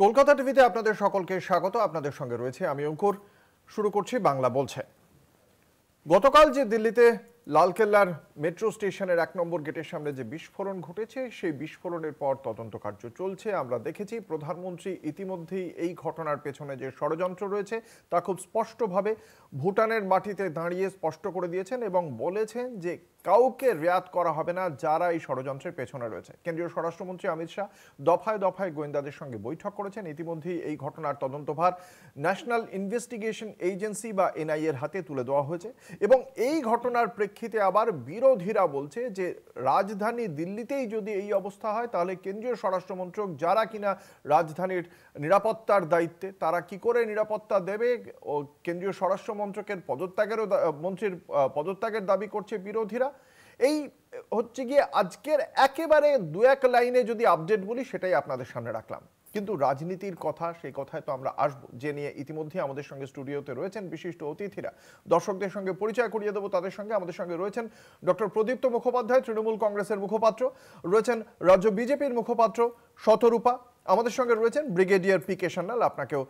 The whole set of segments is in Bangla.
কলকাতা টিভিতে আপনাদের সকলকে স্বাগত। আপনাদের সঙ্গে রয়েছে আমি অঙ্কুর। শুরু করছি বাংলা বলছে। গতকাল যে দিল্লিতে লালকেল্লার মেট্রো স্টেশনের ১ নম্বর গেটের সামনে যে বিস্ফোরণ ঘটেছে, সেই বিস্ফোরণের পর তদন্ত কার্য চলছে। আমরা দেখেছি প্রধানমন্ত্রী ইতিমধ্যেই এই ঘটনার পেছনে যে ষড়যন্ত্র রয়েছে তা খুব স্পষ্টভাবে ভুটানের মাটিতে দাঁড়িয়ে স্পষ্ট করে দিয়েছেন এবং বলেছেন যে কাউকে রেয়াত করা হবে না যারা এই ষড়যন্ত্রের পেছনে রয়েছে। কেন্দ্রীয় স্বরাষ্ট্রমন্ত্রী অমিত শাহ দফায় দফায় গোয়েন্দাদের সঙ্গে বৈঠক করেছেন। ইতিমধ্যেই এই ঘটনার তদন্তভার ন্যাশনাল ইনভেস্টিগেশন এজেন্সি বা এনআইএ এর হাতে তুলে দেওয়া হয়েছে এবং এই ঘটনার প্রেক্ষিতে আবার বিরোধীরা বলছে যে রাজধানী দিল্লিতেই যদি এই অবস্থা হয় তাহলে কেন্দ্রীয় স্বরাষ্ট্রমন্ত্রক যারা কিনা রাজধানীর নিরাপত্তার দায়িত্বে তারা কি করে নিরাপত্তা দেবে। ও কেন্দ্রীয় স্বরাষ্ট্রমন্ত্রকের মন্ত্রীর পদত্যাগের দাবি করছে বিরোধীরা। এই হচ্ছে গিয়ে আজকের একেবারে দু এক লাইনে যদি আপডেট বলি সেটাই আপনাদের সামনে রাখলাম। কিন্তু রাজনীতির কথা, সেই কথায় তো আমরা আসবো, যে নিয়ে ইতিমধ্যে আমাদের সঙ্গে স্টুডিওতে রয়েছেন বিশিষ্ট অতিথিরা। দর্শকদের সঙ্গে পরিচয় করিয়ে দেবো তাদের সঙ্গে। আমাদের সঙ্গে রয়েছেন ডক্টর প্রদীপ্ত মুখোপাধ্যায়, তৃণমূল কংগ্রেসের মুখপাত্র, রয়েছেন রাজ্য বিজেপির মুখপাত্র শতরূপা, আমাদের সঙ্গে রয়েছেন ব্রিগেডিয়ার পি কে সান্যাল। আপনাকেও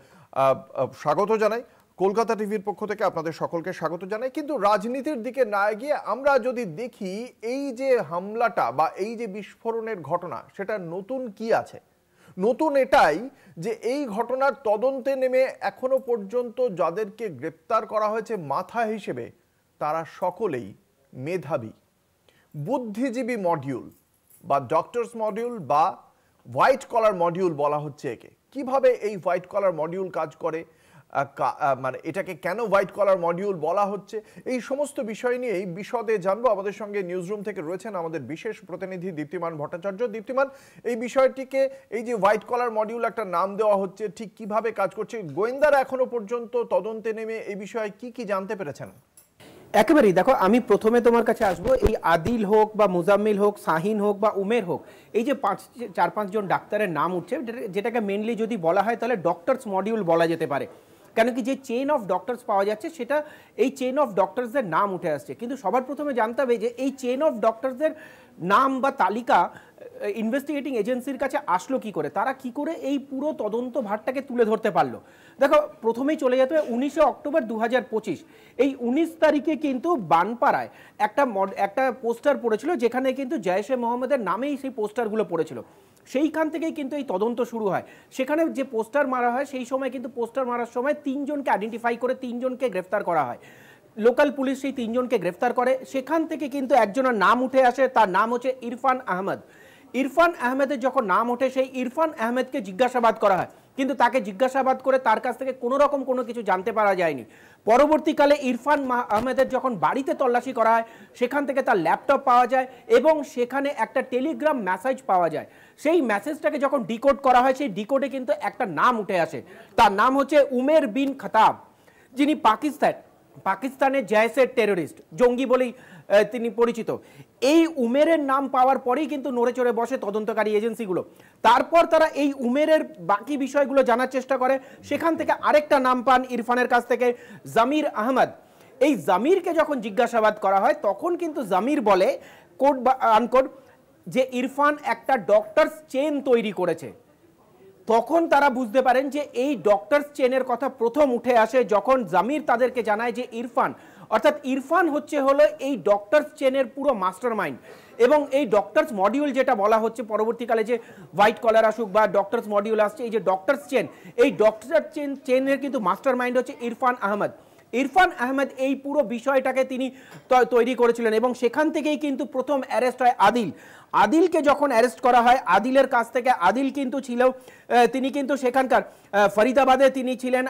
স্বাগত জানাই। কলকাতা টিভির পক্ষ থেকে আপনাদের সকলকে স্বাগত জানাই। কিন্তু রাজনীতির দিকে না গিয়ে আমরা যদি দেখি এই যে হামলাটা বা এই যে বিস্ফোরণের ঘটনা, সেটা নতুন কি আছে? নতুন এটাই যে এই ঘটনার তদন্তে নেমে এখনো পর্যন্ত যাদেরকে গ্রেপ্তার করা হয়েছে মাথা হিসেবে, তারা সকলেই মেধাবী, বুদ্ধিজীবী মডিউল বা ডক্টরস মডিউল বা হোয়াইট কলার মডিউল বলা হচ্ছে একে। কিভাবে এই হোয়াইট কলার মডিউল কাজ করে, মানে এটাকে কেন হোয়াইট কলার মডিউল বলা হচ্ছে, এই সমস্ত বিষয় নিয়েই বিশদে জানবো। আমাদের সঙ্গে নিউজরুম থেকে রয়েছেন আমাদের বিশেষ প্রতিনিধি দীপ্তিমান ভট্টাচার্য। দীপ্তিমান, এই বিষয়টিকে, এই যে হোয়াইট কলার মডিউল একটা নাম দেওয়া হচ্ছে, ঠিক কিভাবে কাজ করছে, গোয়েন্দারা এখনো পর্যন্ত তদন্তে নেমে এই বিষয়ে কি কি জানতে পেরেছেন? একেবারেই দেখো, আমি প্রথমে তোমার কাছে আসবো। এই আদিল হোক বা মুজাম্মিল হোক, শাহিন হোক বা উমের হোক, এই যে 4-5 জন ডাক্তারের নাম উঠছে, যেটাকে মেনলি যদি বলা হয় তাহলে ডক্টরস মডিউল বলা যেতে পারে। কেন কি যে চেইন অফ ডক্টরস পাওয়া যাচ্ছে সেটা এই চেইন অফ ডক্টরসদের নাম উঠে আসছে। কিন্তু সবার প্রথমে জানতে হবে যে এই চেইন অফ ডক্টরসদের নাম বা তালিকা ইনভেস্টিগেটিং এজেন্সির কাছে আসলো কি করে, তারা কি করে এই পুরো তদন্ত ভারটাকে তুলে ধরতে পারলো। দেখো, প্রথমেই চলে যেতে হবে 19 অক্টোবর 2025। এই 19 তারিখে কিন্তু বানপাড়ায় একটা পোস্টার পড়েছিল, যেখানে কিন্তু জৈশ-এ মোহাম্মদের নামেই সেই পোস্টারগুলো পড়েছিল। সেইখান থেকেই কিন্তু এই তদন্ত শুরু হয়। সেখানে যে পোস্টার মারা হয়, সেই সময় কিন্তু পোস্টার মারার সময় 3 জনকে আইডেন্টিফাই করে 3 জনকে গ্রেফতার করা হয়। লোকাল পুলিশ সেই 3 জনকে গ্রেফতার করে। সেখান থেকে কিন্তু একজনের নাম উঠে আসে, তার নাম হচ্ছে ইরফান আহমেদ। ইরফান আহমেদের যখন নাম ওঠে, সেই ইরফান আহমেদকে জিজ্ঞাসাবাদ করা হয়, কিন্তু তাকে জিজ্ঞাসাবাদ করে তার কাছ থেকে কোনো রকম কোনো কিছু জানতে পারা যায়নি। পরবর্তীকালে ইরফান আহমেদের যখন বাড়িতে তল্লাশি করা হয়, সেখান থেকে তার ল্যাপটপ পাওয়া যায় এবং সেখানে একটা টেলিগ্রাম মেসেজ পাওয়া যায়। সেই মেসেজটাকে যখন ডিকোড করা হয়, সেই ডিকোডে কিন্তু একটা নাম উঠে আসে, তার নাম হচ্ছে উমের বিন খতাব, যিনি পাকিস্তানের জৈশের টেরোরিস্ট, জঙ্গি বলেই তিনি পরিচিত। এই উমেরের নাম পাওয়ার পরেই কিন্তু নড়ে চড়ে বসে তদন্তকারী এজেন্সিগুলো। তারপর তারা এই উমেরের বাকি বিষয়গুলো জানার চেষ্টা করে। সেখান থেকে আরেকটা নাম পান ইরফানের কাছ থেকে, জামির আহমদ। এই জামিরকে যখন জিজ্ঞাসাবাদ করা হয়, তখন কিন্তু জামির বলে কোড বা আনকোড যে ইরফান একটা ডক্টরস চেন তৈরি করেছে। তখন তারা বুঝতে পারেন যে এই ডক্টরস চেনের কথা প্রথম উঠে আসে যখন জামির তাদেরকে জানায় যে ইরফান হলো এই ডক্টরস চেনের পুরো মাস্টার মাইন্ড। এবং এই ডক্টরস মডিউল যেটা বলা হচ্ছে, পরবর্তীকালে যে হোয়াইট কলার আসুক বা ডক্টরস মডিউল আসছে, এই যে ডক্টরস চেন, এই ডক্টরস চেনের কিন্তু মাস্টার মাইন্ড হচ্ছে ইরফান আহমেদ। ইরফান আহমেদ এই পুরো বিষয়টাকে তিনি তৈরি করেছিলেন এবং সেখান থেকেই কিন্তু প্রথম অ্যারেস্ট হয় আদিলকে যখন অ্যারেস্ট করা হয়, আদিলের কাছ থেকে, আদিল কিন্তু তিনি কিন্তু সেখানকার ফরিদাবাদে তিনি ছিলেন।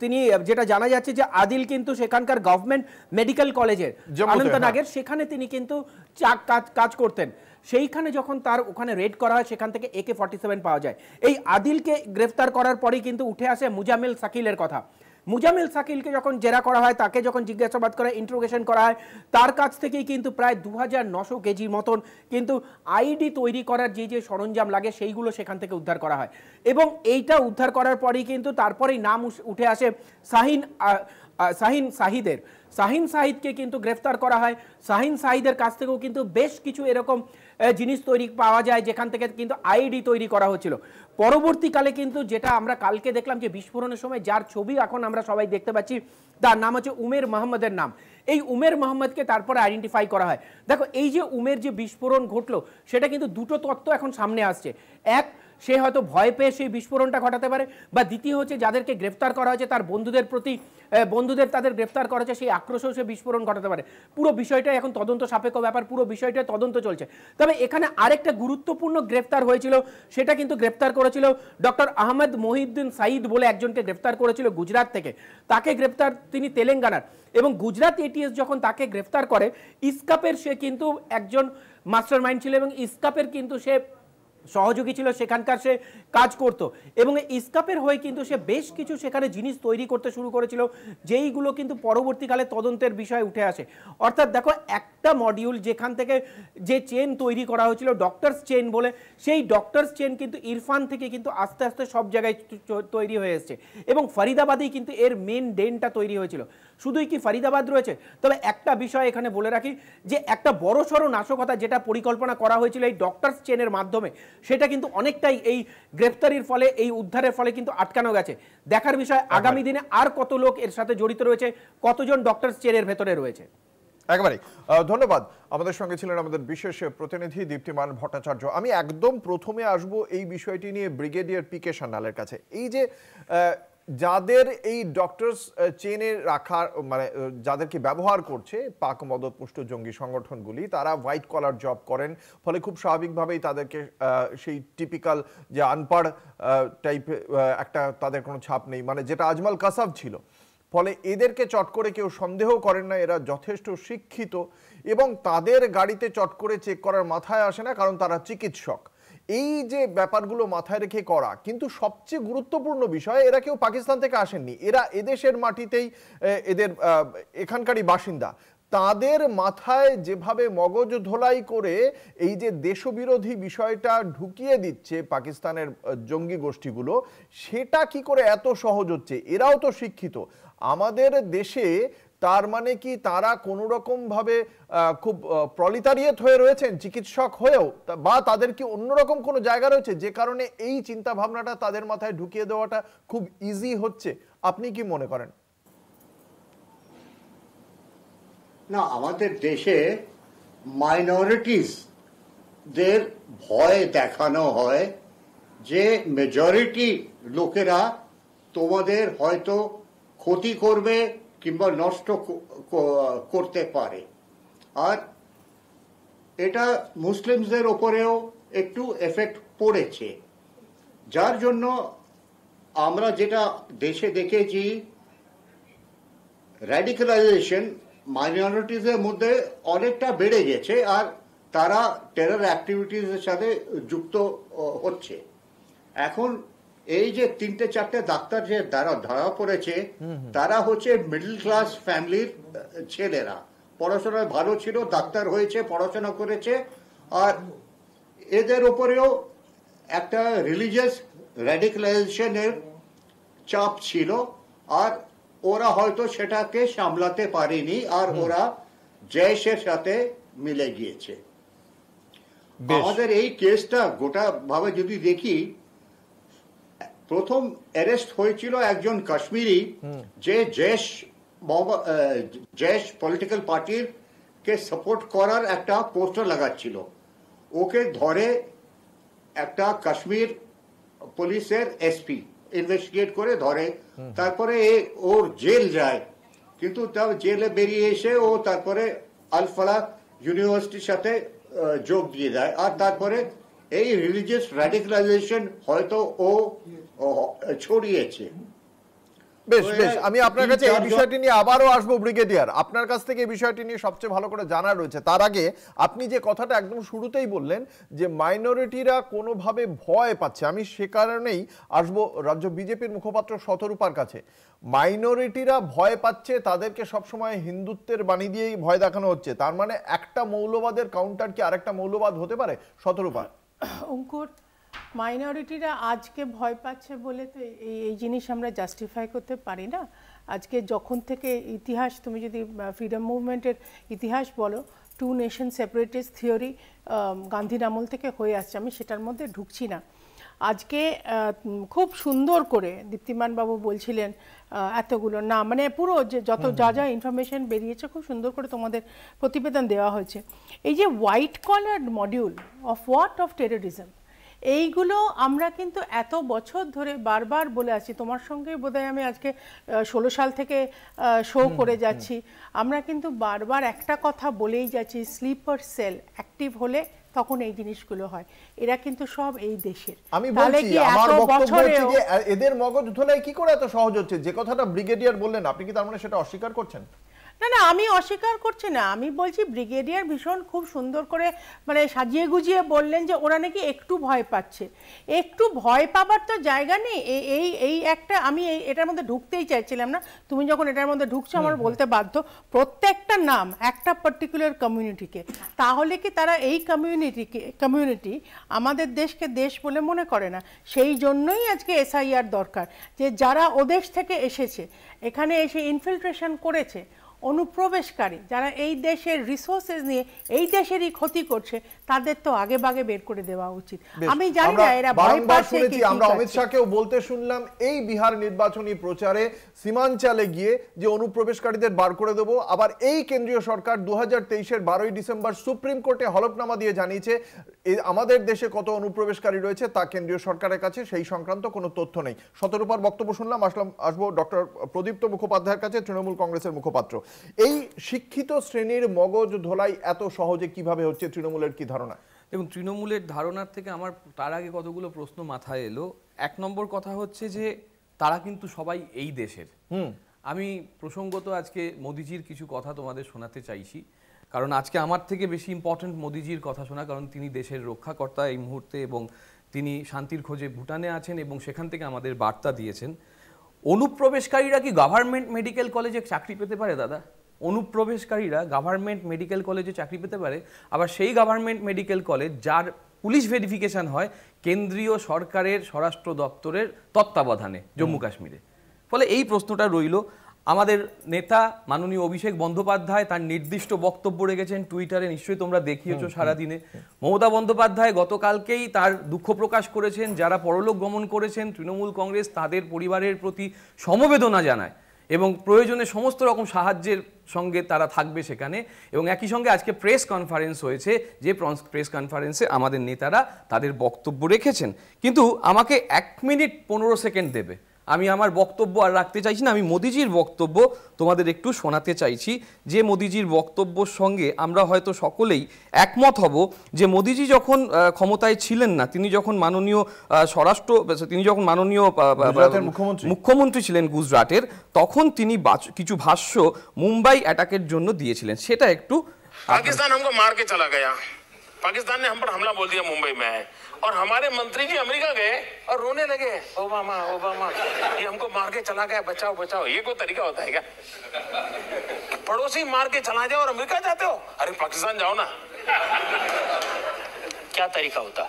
তিনি, যেটা জানা যাচ্ছে যে আদিল কিন্তু সেখানকার গভর্নমেন্ট মেডিকেল কলেজের অনন্তনাগের, সেখানে তিনি কিন্তু কাজ করতেন। সেইখানে যখন তার ওখানে রেড করা হয়, সেখান থেকে AK-47 পাওয়া যায়। এই আদিলকে গ্রেফতার করার পরেই কিন্তু উঠে আসে মুজাম্মিল শাকিলের কথা। মুজাম্মিল শাকিলকে যখন জেরা করা হয়, তাকে যখন জিজ্ঞাসাবাদ করা, ইন্ট্রোগেশন করা হয়, তার কাছ থেকেই কিন্তু প্রায় 2900 কেজির মতন কিন্তু আইডি তৈরি করার যে সরঞ্জাম লাগে, সেইগুলো সেখান থেকে উদ্ধার করা হয়। এবং এইটা উদ্ধার করার পরেই কিন্তু তারপরেই নাম উঠে আসে শাহিন শাহিদকে কিন্তু গ্রেফতার করা হয়। শাহিন শাহিদের কাছ থেকেও কিন্তু বেশ কিছু এরকম জিনিস তৈরি পাওয়া যায়, যেখান থেকে কিন্তু আইডি তৈরি করা হচ্ছিল। পরবর্তীকালে কিন্তু যেটা আমরা কালকে দেখলাম যে বিস্ফোরণের সময় যার ছবি এখন আমরা সবাই দেখতে পাচ্ছি, তার নাম হচ্ছে উমের মোহাম্মদের নাম। এই উমের মোহাম্মদকে তারপরে আইডেন্টিফাই করা হয়। দেখো এই যে উমের যে বিস্ফোরণ ঘটলো, সেটা কিন্তু দুটো তত্ত্ব এখন সামনে আসছে। এক, সে হয়তো ভয় পেয়ে সেই বিস্ফোরণটা ঘটাতে পারে, বা দ্বিতীয় হচ্ছে যাদেরকে গ্রেফতার করা হয়েছে তার বন্ধুদের প্রতি, বন্ধুদের তাদের গ্রেফতার করা হয়েছে, সেই আক্রোশেও সে বিস্ফোরণ ঘটাতে পারে। পুরো বিষয়টাই এখন তদন্ত সাপেক্ষ ব্যাপার, পুরো বিষয়টা তদন্ত চলছে। তবে এখানে আরেকটা গুরুত্বপূর্ণ গ্রেফতার হয়েছিল, সেটা কিন্তু গ্রেফতার করেছিল ডক্টর আহমদ মহিউদ্দিন সাইদ বলে একজনকে গ্রেফতার করেছিল গুজরাট থেকে। তাকে গ্রেফতার, তিনি তেলেঙ্গানার, এবং গুজরাট এটিএস যখন তাকে গ্রেফতার করে, ইসকাপের সে কিন্তু একজন মাস্টার মাইন্ড ছিল, এবং ইসকাপের কিন্তু সে সহযোগী ছিল, সেখানকার সে কাজ করত, এবং ইসকাপের হয়ে কিন্তু সে বেশ কিছু সেখানে জিনিস তৈরি করতে শুরু করেছিল, যেইগুলো কিন্তু পরবর্তীকালে তদন্তের বিষয় উঠে আসে। অর্থাৎ দেখো, একটা মডিউল যেখান থেকে যে চেন তৈরি করা হয়েছিল ডক্টরস চেন বলে, সেই ডক্টরস চেন কিন্তু ইরফান থেকে কিন্তু আস্তে আস্তে সব জায়গায় তৈরি হয়ে এসছে, এবং ফরিদাবাদেই কিন্তু এর মেন ডেনটা তৈরি হয়েছিল। শুধুই কি ফরিদাবাদ রয়েছে? তবে একটা বিষয় এখানে বলে রাখি, যে একটা বড়সড় নাশকতা যেটা পরিকল্পনা করা হয়েছিল এই ডক্টরস চেনের মাধ্যমে, সেটা কিন্তু অনেকটাই এই গ্রেফতারির ফলে, এই উদ্ধারের ফলে কিন্তু আটকানো গেছে। দেখার বিষয় আগামী দিনে আর কত লোক এর সাথে জড়িত রয়েছে, কতজন ডক্টরস চেনের ভেতরে রয়েছে। একেবারেই ধন্যবাদ। আমাদের সঙ্গে ছিলেন আমাদের বিশেষ প্রতিনিধি দীপ্তিমান ভট্টাচার্য। আমি একদম প্রথমে আসব এই বিষয়টি নিয়ে ব্রিগেডিয়ার পিকে সান্যালের কাছে। এই যে যাদের এই ডক্টরস চেনে রাখার, মানে যাদেরকে ব্যবহার করছে পাক মদতপুষ্ট জঙ্গি সংগঠনগুলি, তারা হোয়াইট কলার জব করেন, ফলে খুব স্বাভাবিকভাবেই তাদেরকে সেই টিপিক্যাল যে আনপাড় টাইপ একটা, তাদের কোনো ছাপ নেই, মানে যেটা আজমাল কাসাব ছিল। ফলে এদেরকে চট করে কেউ সন্দেহ করেন না, এরা যথেষ্ট শিক্ষিত, এবং তাদের গাড়িতে চট করে চেক করার মাথায় আসে না, কারণ তারা চিকিৎসক। এই যে ব্যাপারগুলো মাথায় রেখে করা, কিন্তু সবচেয়ে গুরুত্বপূর্ণ বিষয়, এরা কেউ পাকিস্তান থেকে আসেননি, এরা এদেশের মাটিতেই এদের এখানকারই বাসিন্দা। তাদের মাথায় যেভাবে মগজ ধোলাই করে এই যে দেশবিরোধী বিষয়টা ঢুকিয়ে দিচ্ছে পাকিস্তানের জঙ্গি গোষ্ঠীগুলো, সেটা কি করে এত সহজ হচ্ছে? এরাও তো শিক্ষিত আমাদের দেশে, তার মানে কি তারা কোনো রকম ভাবে খুব প্রলিতারিয়েট হয়ে রয়েছেন চিকিৎসক হয়েও, বা তাদের কি অন্যরকম কোনো জায়গা রয়েছে যে কারণে এই চিন্তা ভাবনাটা তাদের মাথায় ঢুকিয়ে দেওয়াটা খুব ইজি হচ্ছে? আপনি কি মনে করেন? না, আমাদের দেশে মাইনরিটিসদের ভয় দেখানো হয় যে মেজরিটি লোকেরা তোমাদের হয়তো ক্ষতি করবে কিংবা নষ্ট করতে পারে। আর এটা মুসলিমদের ওপরেও একটু এফেক্ট পড়েছে, যার জন্য আমরা যেটা দেশে দেখেছি, র্যাডিক্যালাইজেশন মাইনরিটিসের মধ্যে অনেকটা বেড়ে গেছে, আর তারা টেরর অ্যাক্টিভিটিসের সাথে যুক্ত হচ্ছে। এখন এই যে 3-4টে ডাক্তার যে ধরা পড়েছে, তারা হচ্ছে মিডল ক্লাস ফ্যামিলির ছেলেরা, পড়াশোনায় ভালো ছিল, ডাক্তার হয়েছে, পড়াশোনা করেছে, আর এদের উপরেও একটা রিলিজিয়াস র্যাডিক্যালাইজেশনের চাপ ছিল, আর ওরা হয়তো সেটাকে সামলাতে পারেনি, আর ওরা জেশের সাথে মিলে গিয়েছে। আমাদের এই কেসটা গোটা ভাবে যদি দেখি, প্রথম অ্যারেস্ট হয়েছিল একজন কাশ্মীরি, যে জেশ পলিটিক্যাল পার্টির কে সাপোর্ট করার একটা পোস্টার লাগাচ্ছিল। ওকে ধরে একটা কাশ্মীর পুলিশের এসপি ইনভেস্টিগেট করে ধরে, তারপরে ওর জেল যায়, কিন্তু তার জেলে বেরিয়ে এসে ও তারপরে আল ফালাহ ইউনিভার্সিটির সাথে যোগ দিয়ে দেয়, আর তারপরে এই রিলিজিয়াস র্যাডিক্যালাইজেশন হয়তো ও ছড়িয়েছে। বেশ বেশ, আমি আপনার কাছে এই বিষয়টি নিয়ে আবারও আসবো ব্রিগেডিয়ার। আপনার কাছ থেকে এই বিষয়টি নিয়ে সবচেয়ে ভালো করে জানা রয়েছে। তার আগে আপনি যে কথাটা একদম শুরুতেই বললেন যে মাইনরিটিরা কোনোভাবে ভয় পাচ্ছে, আমি সে কারণেই আসবো রাজ্য বিজেপির মুখপাত্র শতরূপার কাছে। মাইনরিটিরা ভয় পাচ্ছে, তাদেরকে সবসময় হিন্দুত্বের বাণী দিয়েই ভয় দেখানো হচ্ছে, তার মানে একটা মৌলবাদের কাউন্টার কি আরেকটা মৌলবাদ হতে পারে? শতরূপা। অঙ্কুর, মাইনরিটিরা আজকে ভয় পাচ্ছে বলে তো এই জিনিস আমরা জাস্টিফাই করতে পারি না। আজকে যখন থেকে ইতিহাস, তুমি যদি ফ্রিডম মুভমেন্টের ইতিহাস বলো, টু নেশন সেপারেটিস্ট থিওরি গান্ধীর আমল থেকে হয়ে আসছে, আমি সেটার মধ্যে ঢুকছি না। আজকে খুব সুন্দর করে দীপ্তিমান বাবু বলছিলেন এতগুলো না, মানে পুরো যে যত যা যা ইনফরমেশন বেরিয়েছে খুব সুন্দর করে তোমাদের প্রতিবেদন দেওয়া হয়েছে। এই যে white collar module of what of terrorism, এইগুলো আমরা কিন্তু এত বছর ধরে বারবার বলে আসছি, তোমার সঙ্গে বোধহয় আমি আজকে 16 সাল থেকে শো করে যাচ্ছি, আমরা কিন্তু বারবার একটা কথা বলেই যাচ্ছি, স্লিপার সেল অ্যাক্টিভ হলে তখন এই জিনিসগুলো হয়। এরা কিন্তু সব এই দেশের। আমি বলছি আমার বক্তব্য হচ্ছে যে এদের মগজ ধোলাই কি করে এত সহজ হচ্ছে? যে কথাটা ব্রিগেডিয়ার বললেন, আপনি কি তার মানে সেটা অস্বীকার করছেন? না না, আমি অস্বীকার করছি না, আমি বলছি ব্রিগেডিয়ার ভীষণ খুব সুন্দর করে মানে সাজিয়ে গুজিয়ে বললেন যে ওরা নাকি একটু ভয় পাচ্ছে। একটু ভয় পাবার তো জায়গা নেই। এই একটা আমি এটার মধ্যে ঢুকতেই চাইছিলাম না, তুমি যখন এটার মধ্যে ঢুকছো আমার বলতে বাধ্য। প্রত্যেকটা নাম একটা পার্টিকুলার কমিউনিটিকে, তাহলে কি তারা এই কমিউনিটি আমাদের দেশকে দেশ বলে মনে করে না? সেই জন্যই আজকে SIR দরকার, যে যারা ওদেশ থেকে এসেছে, এখানে এসে ইনফিলট্রেশন করেছে, অনুপ্রবেশকারী যারা এই দেশের রিসোর্সেস নিয়ে এই দেশেরই ক্ষতি করছে, তাদের তো আগে ভাগে বের করে দেওয়া উচিত। আমি জানি না এরা ভয় পাচ্ছে কি। আমরা অমিত শাহকেও বলতে শুনলাম এই বিহার নির্বাচনী প্রচারে সীমাঞ্চলে গিয়ে যে অনুপ্রবেশকারীদের বার করে দেবো, আবার এই কেন্দ্রীয় সরকার 2023-এর 12ই ডিসেম্বর সুপ্রিম কোর্টে হলফনামা দিয়ে জানিয়েছে আমাদের দেশে কত অনুপ্রবেশকারী রয়েছে তা কেন্দ্রীয় সরকারের কাছে সেই সংক্রান্ত কোনো তথ্য নেই। শতরূপার বক্তব্য শুনলাম, আসবো ডক্টর প্রদীপ্ত মুখোপাধ্যায়ের কাছে, তৃণমূল কংগ্রেসের মুখপাত্র। এই শিক্ষিত শ্রেণীর মগজ ধোলাই এত সহজে কিভাবে হচ্ছে, তৃণমূলের কি ধারণা? দেখুন, তৃণমূলের ধারণার থেকে আমার তার আগে কতগুলো প্রশ্ন মাথায় এলো। এক নম্বর কথা হচ্ছে যে তারা কিন্তু সবাই এই দেশের। আমি প্রসঙ্গত আজকে মোদিজির কিছু কথা তোমাদের শোনাতে চাইছি, কারণ আজকে আমার থেকে বেশি ইম্পর্টেন্ট মোদিজির কথা শোনা, কারণ তিনি দেশের রক্ষাকর্তা এই মুহূর্তে এবং তিনি শান্তির খোঁজে ভুটানে আছেন এবং সেখান থেকে আমাদের বার্তা দিয়েছেন। অনুপ্রবেশকারীরা কি গভর্নমেন্ট মেডিকেল কলেজে চাকরি পেতে পারে দাদা? অনুপ্রবেশকারীরা গভর্নমেন্ট মেডিকেল কলেজে চাকরি পেতে পারে, আবার সেই গভর্নমেন্ট মেডিকেল কলেজ যার পুলিশ ভেরিফিকেশন হয় কেন্দ্রীয় সরকারের স্বরাষ্ট্র দপ্তরের তত্ত্বাবধানে জম্মু কাশ্মীরে। ফলে এই প্রশ্নটা রইল। আমাদের নেতা মাননীয় অভিষেক বন্দ্যোপাধ্যায় তার নির্দিষ্ট বক্তব্য রেখেছেন টুইটারে, নিশ্চয়ই তোমরা দেখিয়েছো সারাদিনে। মমতা বন্দ্যোপাধ্যায় গতকালকেই তার দুঃখ প্রকাশ করেছেন, যারা পরলোক গমন করেছেন তৃণমূল কংগ্রেস তাদের পরিবারের প্রতি সমবেদনা জানায় এবং প্রয়োজনে সমস্ত রকম সাহায্যের সঙ্গে তারা থাকবে সেখানে। এবং একই সঙ্গে আজকে প্রেস কনফারেন্স হয়েছে, যে প্রেস কনফারেন্সে আমাদের নেতারা তাদের বক্তব্য রেখেছেন। কিন্তু আমাকে 1 মিনিট 15 সেকেন্ড দেবে, আমি আমার বক্তব্য আর রাখতে চাইছি না। আমি মোদিজির বক্তব্য তোমাদের একটু শোনাতে চাইছি, যে মোদিজির বক্তব্যর সঙ্গে আমরা হয়তো সকলেই একমত হব যে মোদিজি যখন ক্ষমতায় ছিলেন না, তিনি যখন মাননীয় মুখ্যমন্ত্রী ছিলেন গুজরাটের, তখন তিনি কিছু ভাষ্য মুম্বাই অ্যাটাকের জন্য দিয়েছিলেন। সেটা একটু। पाकिस्तान हमको मार के चला गया, पाकिस्तान ने हम पर हमला बोल दिया मुंबई में, और हमारे मंत्री जी अमेरिका गए और रोने लगे, ओबामा ओबामा ये हमको मार के चला गया, बचाओ बचाओ। ये कोई तरीका होता है क्या? पड़ोसी मार के चला जाओ और अमेरिका जाते हो? अरे पाकिस्तान जाओ ना। क्या तरीका होता?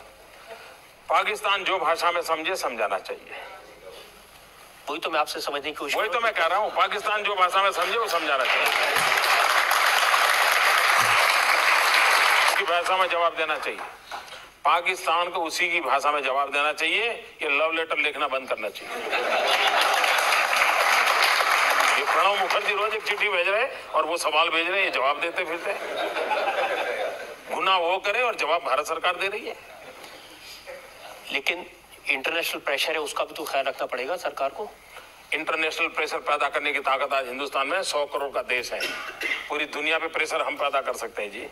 पाकिस्तान जो भाषा में समझे समझाना चाहिए। वही तो मैं आपसे समझने की कोशिश, वही तो मैं कह रहा हूँ, पाकिस्तान जो भाषा में समझे वो समझाना चाहिए, उसकी भाषा में जवाब देना चाहिए। पाकिस्तान को उसी की भाषा में जवाब देना चाहिए। ये लव लेटर लिखना बंद करना चाहिए। ये प्रणब मुखर्जी रोज एक चिट्ठी भेज रहे और वो सवाल भेज रहे, ये जवाब देते फिरते। गुनाह वो करे और जवाब भारत सरकार दे रही है। लेकिन इंटरनेशनल प्रेशर है, उसका भी तो ख्याल रखना पड़ेगा सरकार को। इंटरनेशनल प्रेशर पैदा करने की ताकत आज हिंदुस्तान में 100 करोड़ का देश है। पूरी दुनिया पे प्रेशर हम पैदा कर सकते हैं जी।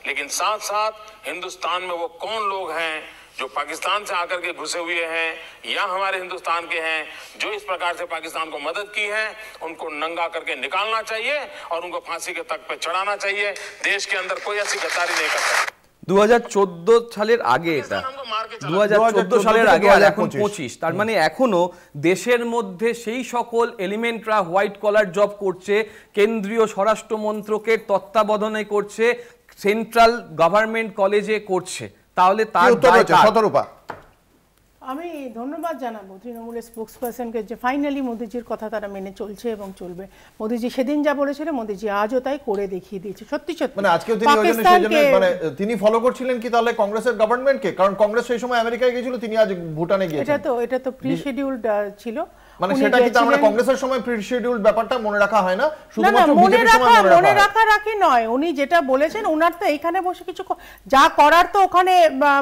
लेकिन साथ साथ हिंदुस्तान में वो कौन लोग हैं जो पाकिस्तान से आकर के घुसे हुए हैं या हमारे हिंदुस्तान के हैं, जो इस प्रकार से पाकिस्तान को मदद की है, उनको नंगा करके निकालना चाहिए और उनको फांसी के तख्त पे चढ़ाना चाहिए। देश के अंदर कोई ऐसी गद्दारी नहीं कर सकता। 2014 সালের আগে, এটা 2014 সালের আগে আর এখন 25, তার মানে এখনো দেশের মধ্যে সেই সকল এলিমেন্টরা হোয়াইট কলার জব করছে, কেন্দ্রীয় স্বরাষ্ট্র মন্ত্রকের তত্ত্বাবধানে করছে, সেন্ট্রাল গভর্নমেন্ট কলেজে করছে। তাহলে তার আমি ধন্যবাদ জানাবো তৃণমূলের স্পোক্সপারসনকে যে ফাইনালি মোদিজির কথা তারা মেনে চলছে এবং চলবে। মোদিজি সেদিন যা বলেছিলেন মোদিজি আজও তাই করে দেখিয়ে দিয়েছে। সত্যি সত্যি মানে আজকেও তিনি ওই জন্য সেই জন্য মানে তিনি ফলো করছিলেন কি তাহলে কংগ্রেসের গভর্নমেন্টকে, কারণ কংগ্রেস সেই সময় আমেরিকায় গিয়েছিল, তিনি আজ ভুটানে গিয়েছেন। এটা তো প্রি শিডিউলড ছিল। মানে সেটা কি আমরা কংগ্রেসের সময় প্রি শিডিউলড ব্যাপারটা মনে রাখা হয় না, শুধুমাত্র বিজেপির সময় মনে রাখি নয়। উনি যেটা বলেছেন ওনার তো এইখানে বসে কিছু যা করার তো ওখানে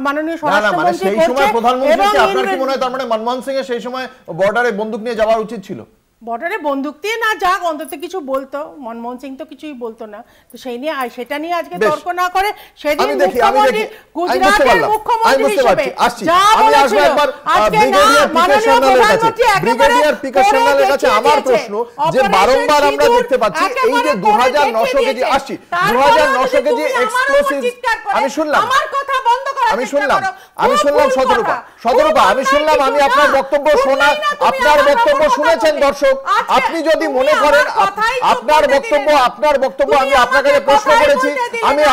মাননীয় স্বরাষ্ট্রমন্ত্রী সেই সময় প্রধানমন্ত্রী, আপনার কি মনে হয় তার মানে মনমোহন সিং এর সেই সময় বর্ডারে বন্দুক নিয়ে যাওয়া উচিত ছিল? বর্ডারে বন্দুক দিয়ে না যাক, অন্তত কিছু বলতো। মনমোহন সিং তো কিছুই বলতো না, তো সেই নিয়ে সেটা নিয়ে আজকে তর্ক না করে সেদিন মুখ্যমন্ত্রী গুজরাটের মুখ্যমন্ত্রী হিসেবে যা বলেছিল আজকে না মাননীয় প্রধানমন্ত্রী ব্রিগেডিয়ার পিকে সান্যালের কাছে আমার প্রশ্ন যে বারংবার আমরা দেখতে পাচ্ছি এই যে 2900 কেজি আসছি 2900 কেজি এক্সপ্লোসিভ, আমি শুনলাম আমার কথা বন্ধ করা, আমি শুনলাম শতরূপা আমি শুনলাম, আমি আপনার বক্তব্য শোনা, আপনার বক্তব্য শুনেছেন দর্শক। আপনি যদি মনে করেন আপনার বক্তব্য আমি আপনার কাছে প্রশ্ন করেছি,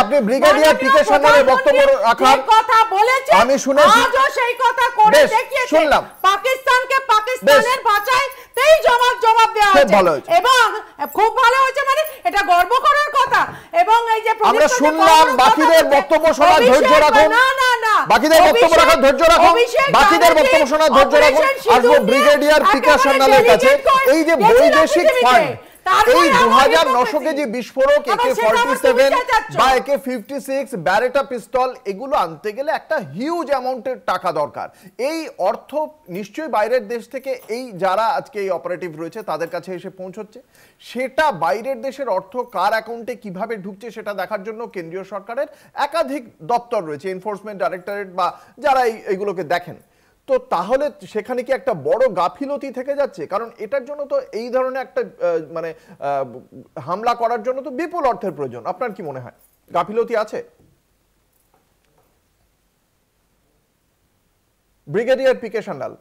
আপনি ব্রিগেডিয়ার পিকে সান্যালের বক্তব্য রাখলাম, কথা বলেছেন, আমি শুনেছি, আজও সেই কথা করে দেখিয়েছে। শুনলাম পাকিস্তানকে পাকিস্তানের ভাষায় তেই জবাব দেওয়া হয়েছে এবং খুব ভালো হয়েছে, মানে এটা গর্ব করার কথা। এবং এই যে আমরা শুনলাম, বাকিদের বক্তব্য শোনার ধৈর্য রাখুন, বাকিদের বক্তব্য রাখার ধৈর্য রাখুন, বাকিদের বক্তব্য শোনার ধৈর্য রাখুন। আসবো ব্রিগেডিয়ার পিকে সান্যালের কাছে। এই যে বৈদেশিক ফান্ড, এই 2900 কেজি বিস্ফোরক, AK-47 বা AK-56 ব্যারেটা পিস্তল, এগুলো আনতে গেলে একটা হিউজ অ্যামাউন্টের টাকা দরকার। এই অর্থ নিশ্চয়ই বাইরের দেশ থেকে এই যারা আজকে এই অপারেটিভ রয়েছে তাদের কাছে এসে পৌঁছচ্ছে। সেটা বাইরের দেশের অর্থ কার অ্যাকাউন্টে কিভাবে ঢুকছে সেটা দেখার জন্য কেন্দ্রীয় সরকারের একাধিক দপ্তর রয়েছে, এনফোর্সমেন্ট ডাইরেক্টরেট বা যারা এইগুলোকে দেখেন। তো তাহলে সেখানে কি একটা বড় গাফিলতি থেকে যাচ্ছে? কারণ এটার জন্য তো এই ধরনের একটা মানে হামলা করার জন্য তো বিপুল অর্থের প্রয়োজন। আপনার কি মনে হয় গাফিলতি আছে? ব্রিগেডিয়ার পিকে সান্যাল।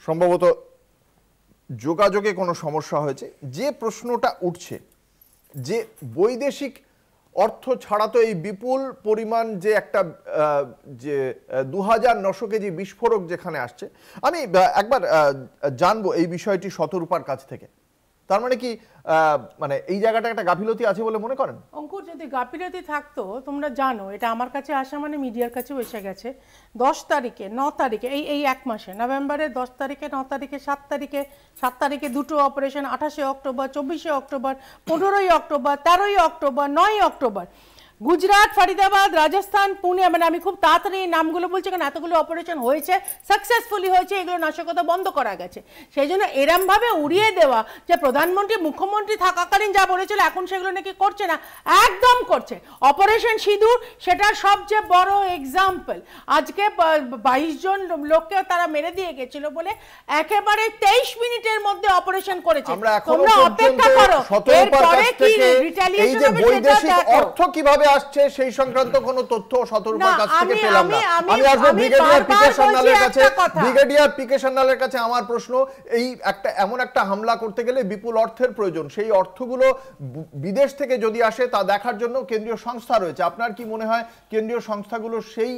সম্ভবত যোগাযোগে কোনো সমস্যা হয়েছে। যে প্রশ্নটা উঠছে যে বৈদেশিক অর্থ ছাড়া তো এই বিপুল পরিমাণ যে একটা যে 2900 কেজি বিস্ফোরক যেখানে আসছে, আমি একবার জানবো এই বিষয়টি শতরূপার কাছ থেকে। তার মানে কি মানে এই জায়গাটা একটা গাফিলতি আছে বলে মনে করেন? অঙ্কুর, যদি গাফিলতি থাকতো, তোমরা জানো এটা আমার কাছে আসা মানে মিডিয়ার কাছেও এসে গেছে। 10 তারিখে 9 তারিখে এই এক মাসে নভেম্বরের 10 তারিখে 9 তারিখে 7 তারিখে দুটো operation, 28 October 24 October 15 October 13 October 9 October, Gujarat, Faridabad, Rajasthan, Pune, মানে আমি খুব তাড়াতাড়ি এই নামগুলো বলছি কারণ এতগুলো অপারেশন হয়েছে, সাকসেসফুলি হয়েছে, এগুলো নাশকতা বন্ধ করা গেছে। সেই জন্য এরমভাবে উড়িয়ে দেওয়া যে প্রধানমন্ত্রী মুখ্যমন্ত্রী থাকাকালীন যা বলেছিল এখন সেগুলো নাকি করছে না, একদম করছে। অপারেশন সিঁদুর সেটার সবচেয়ে বড় এক্সাম্পল। আজকে 22 জন লোককে তারা মেরে দিয়ে গেছিল বলে একেবারে 23 মিনিটের মধ্যে অপারেশন করেছে। তোমরা অপেক্ষা করো এরপরে কি রিটালিয়েশন হবে সেটা দেখো। অর্থ কিভাবে আসছে সেই সংক্রান্ত কোনো তথ্য শতরূপার কাছ থেকে পেলাম না। আমি আসবো ব্রিগেডিয়ার পিকে সান্যালের কাছে। ব্রিগেডিয়ার পিকে সান্যালের কাছে আমার প্রশ্ন, এই একটা এমন একটা হামলা করতে গেলে বিপুল অর্থের প্রয়োজন, সেই অর্থগুলো বিদেশ থেকে যদি আসে তা দেখার জন্য কেন্দ্রীয় সংস্থা রয়েছে। আপনার কি মনে হয় কেন্দ্রীয় সংস্থাগুলো সেই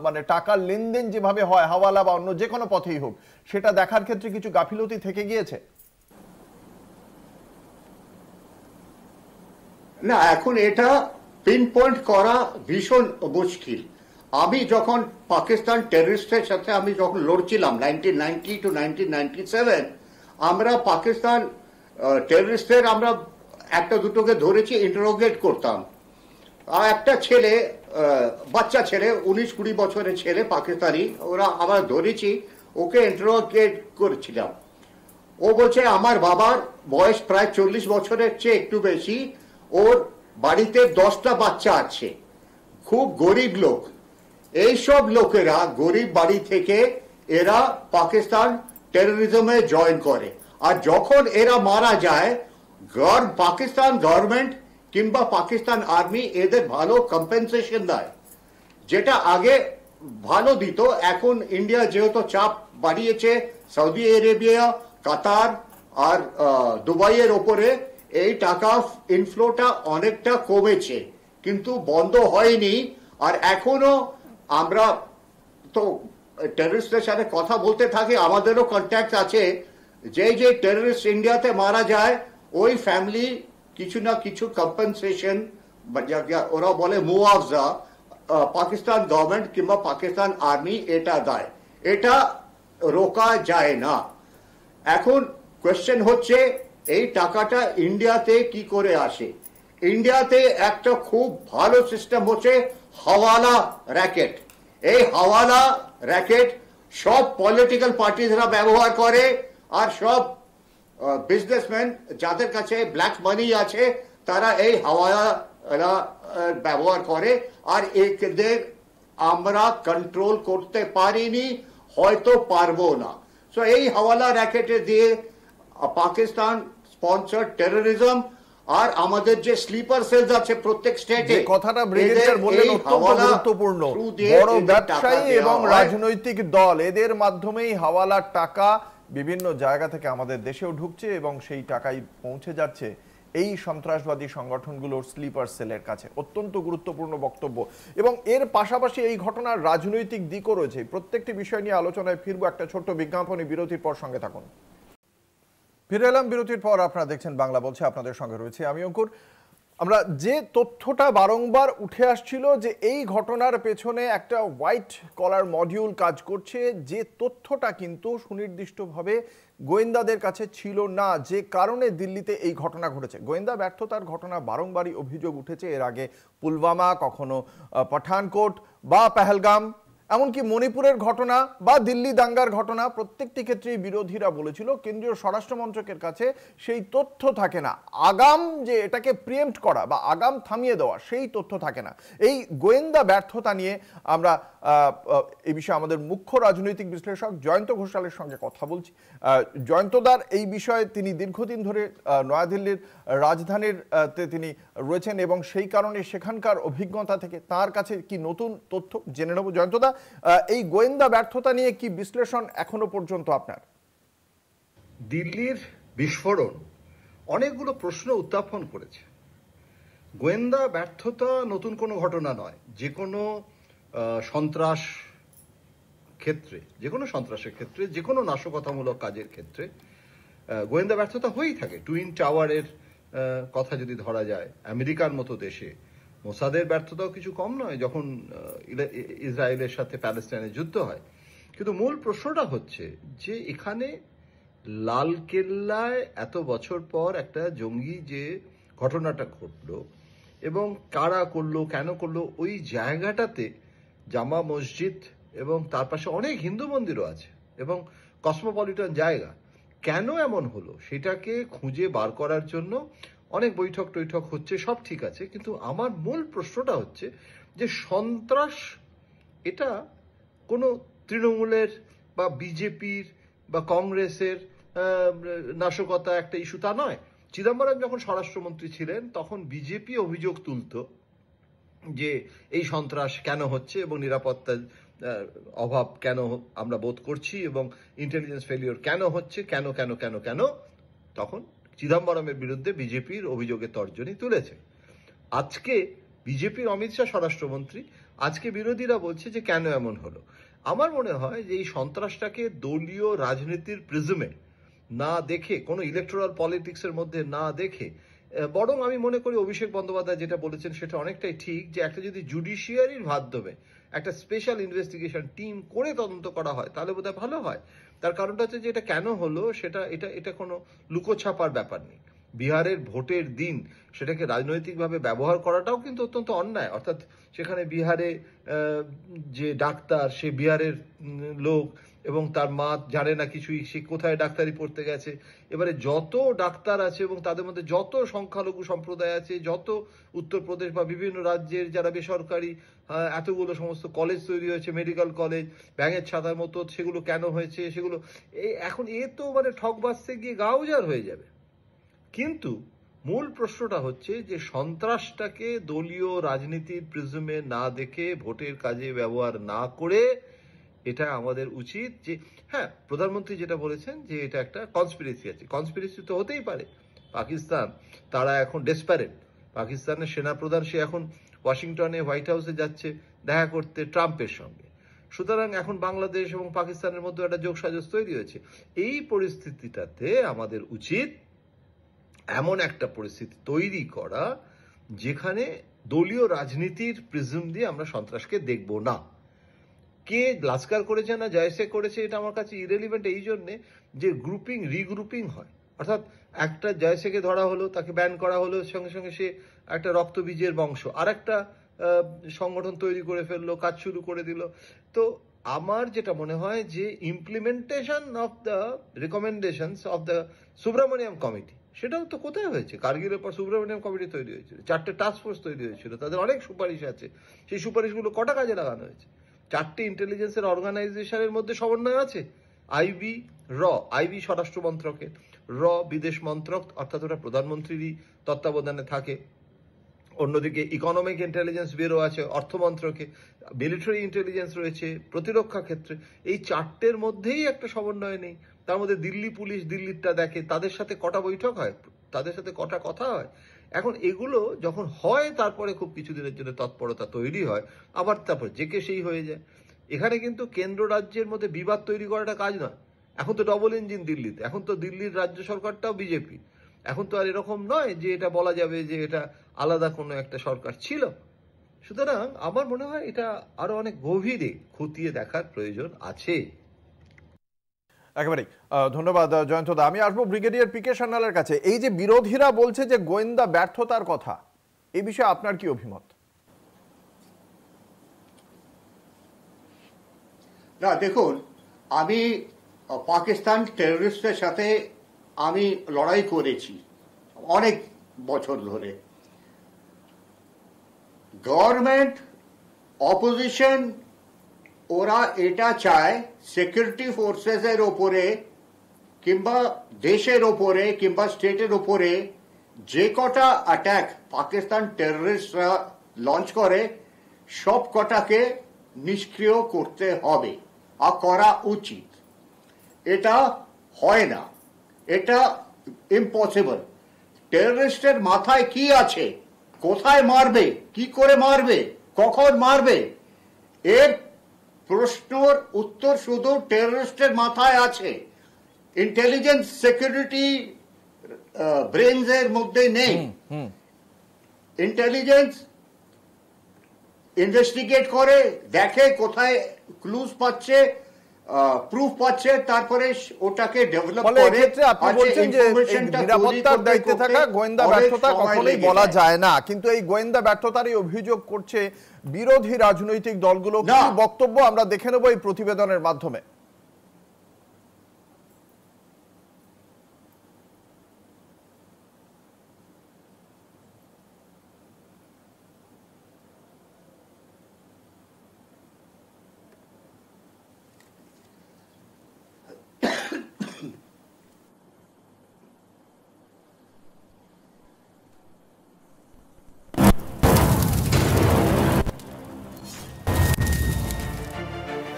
মানে টাকার লেনদেন যেভাবে হয় হাওয়ালা বা অন্য যে কোনো পথেই হোক সেটা দেখার ক্ষেত্রে কিছু গাফিলতি থেকে গিয়েছে? না, এখন এটা পিন পয়েন্ট করা ভীষণ মুশকিল। আমি যখন পাকিস্তান টেররিস্টের সাথে আমি যখন লড়ছিলাম 1990 to 1997, আমরা পাকিস্তান টেররিস্টের আমরা একটা দুটোকে ধরেছি, ইন্টারোগেট করতাম। আর একটা ছেলে, বাচ্চা ছেলে, 19-20 বছরের ছেলে পাকিস্তানি, ওরা আমরা ধরেছি, ওকে ইন্টারোগেট করেছিলাম। ও বলছে আমার বাবার বয়স প্রায় 40 বছরের চেয়ে একটু বেশি, ওর বাড়িতে 10টা বাচ্চা আছে, খুব গরিব লোক। এইসব লোকেরা গরিব বাড়ি থেকে এরা পাকিস্তান টেরোরিজমে জয়েন করে, আর যখন এরা মারা যায় পাকিস্তান গভর্নমেন্ট কিংবা পাকিস্তান আর্মি এদের ভালো কম্পেনসেশন দেয়, যেটা আগে ভালো দিত। এখন ইন্ডিয়া যেহেতু চাপ বাড়িয়েছে সৌদি আরেবিয়া, কাতার আর দুবাইয়ের ওপরে, এই টাকা ইনফ্লোটা অনেকটা কমেছে, কিন্তু বন্ধ হয়নি। আর এখনো আমরা তো টেররিস্টদের সাথে কথা বলতে থাকি, আমাদেরও কন্ট্যাক্ট আছে। যে যে টেররিস্ট ইন্ডিয়াতে মারা যায় ওই ফ্যামিলি কিছু না কিছু কম্পেনসেশন, ওরা বলে মুআবজা, পাকিস্তান গভর্নমেন্ট কিংবা পাকিস্তান আর্মি এটা দেয়। এটা রোকা যায় না। এখন কোয়েশ্চেন হচ্ছে এই টাকাটা ইন্ডিয়াতে কি করে আসে। ইন্ডিয়াতে একটা খুব ভালো সিস্টেম হচ্ছে হাওয়ালা র্যাকেট। এই হাওয়ালা র্যাকেট সব পলিটিক্যাল পার্টিরা ব্যবহার করে, আর সব বিজনেসম্যান যাদের কাছে ব্ল্যাক মানি আছে তারা এই হাওয়ালা ব্যবহার করে। আর এদের আমরা কন্ট্রোল করতে পারিনি, হয়তো পারবো না। সো এই হাওয়ালা র্যাকেটে দিয়ে পাকিস্তান স্পন্সর্ড টেরোরিজম আর আমাদের যে স্লিপার সেলস আছে প্রত্যেক স্টেটে, কথাটা ব্রিগেডিয়ার বললেন অত্যন্ত গুরুত্বপূর্ণ। বড় ব্যবসায়ী এবং রাজনৈতিক দল এদের মাধ্যমেই হাওয়ালার টাকা বিভিন্ন জায়গা থেকে আমাদের দেশেও ঢুকছে এবং সেই টাকাই পৌঁছে যাচ্ছে এই সন্ত্রাসবাদী সংগঠনগুলোর স্লিপার সেলের কাছে। অত্যন্ত গুরুত্বপূর্ণ বক্তব্য। এবং এর পাশাপাশি এই ঘটনার রাজনৈতিক দিকও রয়েছে। প্রত্যেকটি বিষয় নিয়ে আলোচনায় ফিরবো একটা ছোট্ট বিজ্ঞাপনী বিরতির পর। সঙ্গে থাকুন। ফিরে এলাম বিরতির পর। আপনারা দেখছেন বাংলা বলছে, আপনাদের সঙ্গে রয়েছে আমি অঙ্কুর। আমরা যে তথ্যটা বারংবার উঠে আসছিল যে এই ঘটনার পেছনে একটা হোয়াইট কলার মডিউল কাজ করছে, যে তথ্যটা কিন্তু সুনির্দিষ্টভাবে গোয়েন্দাদের কাছে ছিল না, যে কারণে দিল্লিতে এই ঘটনা ঘটেছে। গোয়েন্দা ব্যর্থতার ঘটনা বারংবারই অভিযোগ উঠেছে। এর আগে পুলওয়ামা, কখনো পাঠানকোট বা পেহেলগাম, এমনকি মণিপুরের ঘটনা বা দিল্লি দাঙ্গার ঘটনা, প্রত্যেকটি ক্ষেত্রেই বিরোধীরা বলেছিল কেন্দ্রীয় স্বরাষ্ট্র মন্ত্রকের কাছে সেই তথ্য থাকে না। আগাম যে এটাকে প্রিএম্প্ট করা বা আগাম থামিয়ে দেওয়া, সেই তথ্য থাকে না। এই গোয়েন্দা ব্যর্থতা নিয়ে আমরা এই বিষয়ে আমাদের মুখ্য রাজনৈতিক বিশ্লেষক জয়ন্ত ঘোষালের সঙ্গে কথা বলছি। জয়ন্তদার এই বিষয়ে তিনি দীর্ঘদিন ধরে নয়াদিল্লির রাজধানীর তিনি রয়েছেন এবং সেই কারণে সেখানকার অভিজ্ঞতা থেকে তার কাছে কি নতুন তথ্য জেনে নেব। জয়ন্তদা, এই গোয়েন্দা ব্যর্থতা নিয়ে কি বিশ্লেষণ এখনো পর্যন্ত আপনার? দিল্লির বিস্ফোরণ অনেকগুলো প্রশ্ন উত্থাপন করেছে। গোয়েন্দা ব্যর্থতা নতুন কোনো ঘটনা নয়। যে কোনো সন্ত্রাস ক্ষেত্রে, যে কোনো সন্ত্রাসের ক্ষেত্রে, যে কোনো নাশকতামূলক কাজের ক্ষেত্রে গোয়েন্দা ব্যর্থতা হয়েই থাকে। টুইন টাওয়ারের কথা যদি ধরা যায়, আমেরিকার মতো দেশে মোসাদের ব্যর্থতাও কিছু কম নয় যখন ইসরায়েলের সাথে প্যালেস্টাইনের যুদ্ধ হয়। কিন্তু মূল প্রশ্নটা হচ্ছে যে এখানে লালকেল্লায় এত বছর পর একটা জঙ্গি যে ঘটনাটা ঘটলো এবং কারা করলো, কেন করলো, ওই জায়গাটাতে জামা মসজিদ এবং তার পাশে অনেক হিন্দু মন্দিরও আছে এবং কসমোপলিটন জায়গা, কেন এমন হলো সেটাকে খুঁজে বার করার জন্য অনেক বৈঠক টৈঠক হচ্ছে, সব ঠিক আছে। কিন্তু আমার মূল প্রশ্নটা হচ্ছে যে সন্ত্রাস এটা কোনো তৃণমূলের বা বিজেপির বা কংগ্রেসের নাশকতা একটা ইস্যু তা নয়। চিদম্বরম যখন স্বরাষ্ট্রমন্ত্রী ছিলেন তখন বিজেপি অভিযোগ তুলত যে এই সন্ত্রাস কেন হচ্ছে এবং নিরাপত্তার অভাব কেন আমরা বোধ করছি এবং ইন্টেলিজেন্স ফেলিওর কেন হচ্ছে, কেন কেন কেন কেন তখন চিদম্বরমের বিরুদ্ধে বিজেপির অভিযোগের তর্জনী তুলেছে। আজকে বিজেপির অমিত শাহ স্বরাষ্ট্রমন্ত্রী, আজকে বিরোধীরা বলছে যে কেন এমন হলো। আমার মনে হয় যে এই সন্ত্রাসটাকে দলীয় রাজনীতির প্রিজমে না দেখে, কোনো ইলেকটোরাল পলিটিক্সের মধ্যে না দেখে, বরং আমি মনে করি অভিষেক বন্দ্যোপাধ্যায় যেটা বলেছেন সেটা অনেকটাই ঠিক, যে একটা যদি জুডিশিয়ারির মাধ্যমে একটা স্পেশাল ইনভেস্টিগেশন টিম করে তদন্ত করা হয় তাহলে বোধহয় ভালো হয়। তার কারণটা হচ্ছে যে এটা কেন হলো সেটা এটা কোনো লুকোছাপার ব্যাপার নেই। বিহারের ভোটের দিন সেটাকে রাজনৈতিকভাবে ব্যবহার করাটাও কিন্তু অত্যন্ত অন্যায়। অর্থাৎ সেখানে বিহারে যে ডাক্তার, সে বিহারের লোক এবং তার মা জানে না কিছুই, সে কোথায় ডাক্তারি পড়তে গেছে। এবারে যত ডাক্তার আছে এবং তাদের মধ্যে যত সংখ্যালঘু সম্প্রদায় আছে, যত উত্তরপ্রদেশ বা বিভিন্ন রাজ্যের যারা বেসরকারি এতগুলো সমস্ত কলেজ তৈরি হয়েছে, মেডিকেল কলেজ, ব্যাঙের ছাতার মতো, সেগুলো কেন হয়েছে, সেগুলো এখন তো মানে ঠক বাজতে গিয়ে গা উজাড় হয়ে যাবে। কিন্তু মূল প্রশ্নটা হচ্ছে যে সন্ত্রাসটাকে দলীয় রাজনীতির প্রিজমে না দেখে, ভোটের কাজে ব্যবহার না করে, এটা আমাদের উচিত যে হ্যাঁ, প্রধানমন্ত্রী যেটা বলেছেন যে এটা একটা কনস্পিরেসি আছে, কনস্পিরেসি তো হতেই পারে। পাকিস্তান তারা এখন ডেসপারেট। পাকিস্তানের সেনাপ্রধান সে এখন ওয়াশিংটনে হোয়াইট হাউসে যাচ্ছে দেখা করতে ট্রাম্পের সঙ্গে। সুতরাং এখন বাংলাদেশ এবং পাকিস্তানের মধ্যে একটা যোগসাজশ তৈরি হয়েছে। এই পরিস্থিতিটাতে আমাদের উচিত এমন একটা পরিস্থিতি তৈরি করা যেখানে দলীয় রাজনীতির প্রিজম দিয়ে আমরা সন্ত্রাসকে দেখব না। কে লাস্কার করেছে না জয়সে করেছে এটা আমার কাছে ইরেলিভেন্ট এই জন্যে যে গ্রুপিং রিগ্রুপিং হয়, অর্থাৎ একটা জয়সেকে ধরা হলো, তাকে ব্যান করা হলো, সঙ্গে সঙ্গে সে একটা রক্তবীজের বংশ আর একটা সংগঠন তৈরি করে ফেললো, কাজ শুরু করে দিল। তো আমার যেটা মনে হয় যে implementation of the recommendations of the Subramaniam committee সেটাও তো কোথায় হয়েছে? কার্গিলের পর সুব্রমণিয়াম কমিটি তৈরি হয়েছিল, 4টে টাস্ক ফোর্স তৈরি হয়েছিল, তাদের অনেক সুপারিশ আছে। সেই সুপারিশগুলো কটা কাজে লাগানো হয়েছে? 4টে ইন্টেলিজেন্সের অর্গানাইজেশনের মধ্যে সমন্বয় আছে। আইবি স্বরাষ্ট্র মন্ত্রকের, বিদেশ মন্ত্রক অর্থাৎ ওটা প্রধানমন্ত্রীরই তত্ত্বাবধানে থাকে। অন্যদিকে ইকোনমিক ইন্টেলিজেন্স ব্যুরো আছে অর্থ মন্ত্রকে, মিলিটারি ইন্টেলিজেন্স রয়েছে প্রতিরক্ষা ক্ষেত্রে। এই 4টের মধ্যেই একটা সমন্বয় নেই। তার মধ্যে দিল্লি পুলিশ দিল্লিরটা দেখে, তাদের সাথে কটা বৈঠক হয়, তাদের সাথে কটা কথা হয়। এখন এগুলো যখন হয় তারপরে খুব কিছুদিনের জন্য তৎপরতা তৈরি হয়, আবার তারপর যে কে সেই হয়ে যায়। এখানে কিন্তু কেন্দ্র রাজ্যের মধ্যে বিবাদ তৈরি করাটা কাজ নয়। এখন তো ডবল ইঞ্জিন দিল্লিতে, এখন তো দিল্লির রাজ্য সরকারটাও বিজেপি। এখন তো আর এরকম নয় যে এটা বলা যাবে যে এটা আলাদা কোনো একটা সরকার ছিল। সুতরাং আমার মনে হয় এটা আরো অনেক গভীরে খতিয়ে দেখার প্রয়োজন আছে। একেবারেই ধন্যবাদ জয়ন্তদা। আমি আসবো ব্রিগেডিয়ার পি কে সান্যালের কাছে। এই যে বিরোধীরা বলছে যে গোয়েন্দা ব্যর্থতার কথা, এই বিষয়ে আপনার কি অভিমত? না দেখুন, আমি পাকিস্তান টেররিস্টের সাথে আমি লড়াই করেছি অনেক বছর ধরে। গভর্নমেন্ট অপোজিশন ওরা এটা চায় সিকিউরিটি ফোর্সেসের ওপরে কিংবা দেশের ওপরে কিংবা স্টেটের ওপরে যে কটা অ্যাটাক পাকিস্তান টেররিস্টরা লঞ্চ করে সব কটাকে নিষ্ক্রিয় করতে হবে আর করা উচিত। এটা হয় না, এটা ইম্পসিবল। টেররিস্টের মাথায় কি আছে, কোথায় মারবে, কি করে মারবে, কখন মারবে, এর প্রশ্নের উত্তর শুধু টেররিস্টের মাথায় আছে। ইন্টেলিজেন্স সিকিউরিটি ব্রেনস এর মধ্যে নেই। ইন্টেলিজেন্স ইনভেস্টিগেট করে, দেখে কোথায় ক্লুজ পাচ্ছে, প্রুফ পাচ্ছে, তারপরে ওটাকে ডেভেলপ করে। আপনি বলছেন যে নিরাপত্তার দায়িত্বে থাকা গোয়েন্দা ব্যর্থতা কখনোই বলা যায় না, কিন্তু এই গোয়েন্দা ব্যর্থতারই অভিযোগ করছে বিরোধী রাজনৈতিক দলগুলো। কি বক্তব্য আমরা দেখে নেব এই প্রতিবেদনের মাধ্যমে।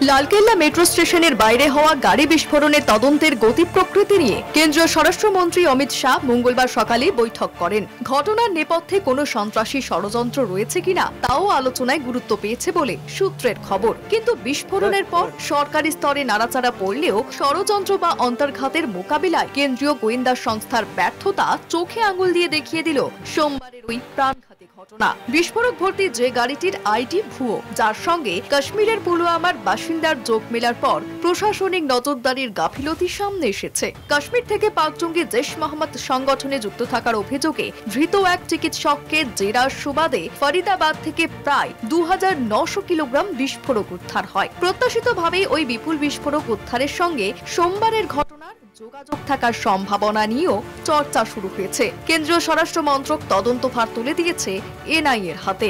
লালকেল্লা মেট্রো স্টেশনের বাইরে হওয়া গাড়ি বিস্ফোরণের তদন্তের গতি প্রকৃতি নিয়ে কেন্দ্রীয় স্বরাষ্ট্রমন্ত্রী অমিত শাহ মঙ্গলবার সকালে বৈঠক করেন। ঘটনার নেপথ্যে কোনো সন্ত্রাসী ষড়যন্ত্র রয়েছে কিনা তাও আলোচনায় গুরুত্ব পেয়েছে বলে সূত্রের খবর। কিন্তু বিস্ফোরণের পর সরকারি স্তরে নাড়াচাড়া পড়লেও ষড়যন্ত্র বা অন্তর্ঘাতের মোকাবিলায় কেন্দ্রীয় গোয়েন্দা সংস্থার ব্যর্থতা চোখে আঙুল দিয়ে দেখিয়ে দিল সোমবারের ওই প্রাণঘাতী ঘটনা। বিস্ফোরক ভর্তি যে গাড়িটির আইডি ভুয়ো, যার সঙ্গে কাশ্মীরের পুলওয়ামার বাসিন্দার যোগ মেলার পর প্রশাসনিক নজরদারির গাফিলতি সামনে এসেছে। কাশ্মীর থেকে পাক জঙ্গি জৈশ মোহাম্মদ সংগঠনে যুক্ত থাকার অভিযোগে ধৃত এক চিকিৎসককে জেরার সুবাদে ফরিদাবাদ থেকে প্রায় 2900 কিলোগ্রাম বিস্ফোরক উদ্ধার হয়। প্রত্যাশিতভাবেই ওই বিপুল বিস্ফোরক উদ্ধারের সঙ্গে সোমবারের ঘটনার যোগাযোগ থাকার সম্ভাবনা নিয়েও চর্চা শুরু হয়েছে। কেন্দ্রীয় স্বরাষ্ট্র মন্ত্রক তদন্তভার তুলে দিয়েছে এনআইএর হাতে।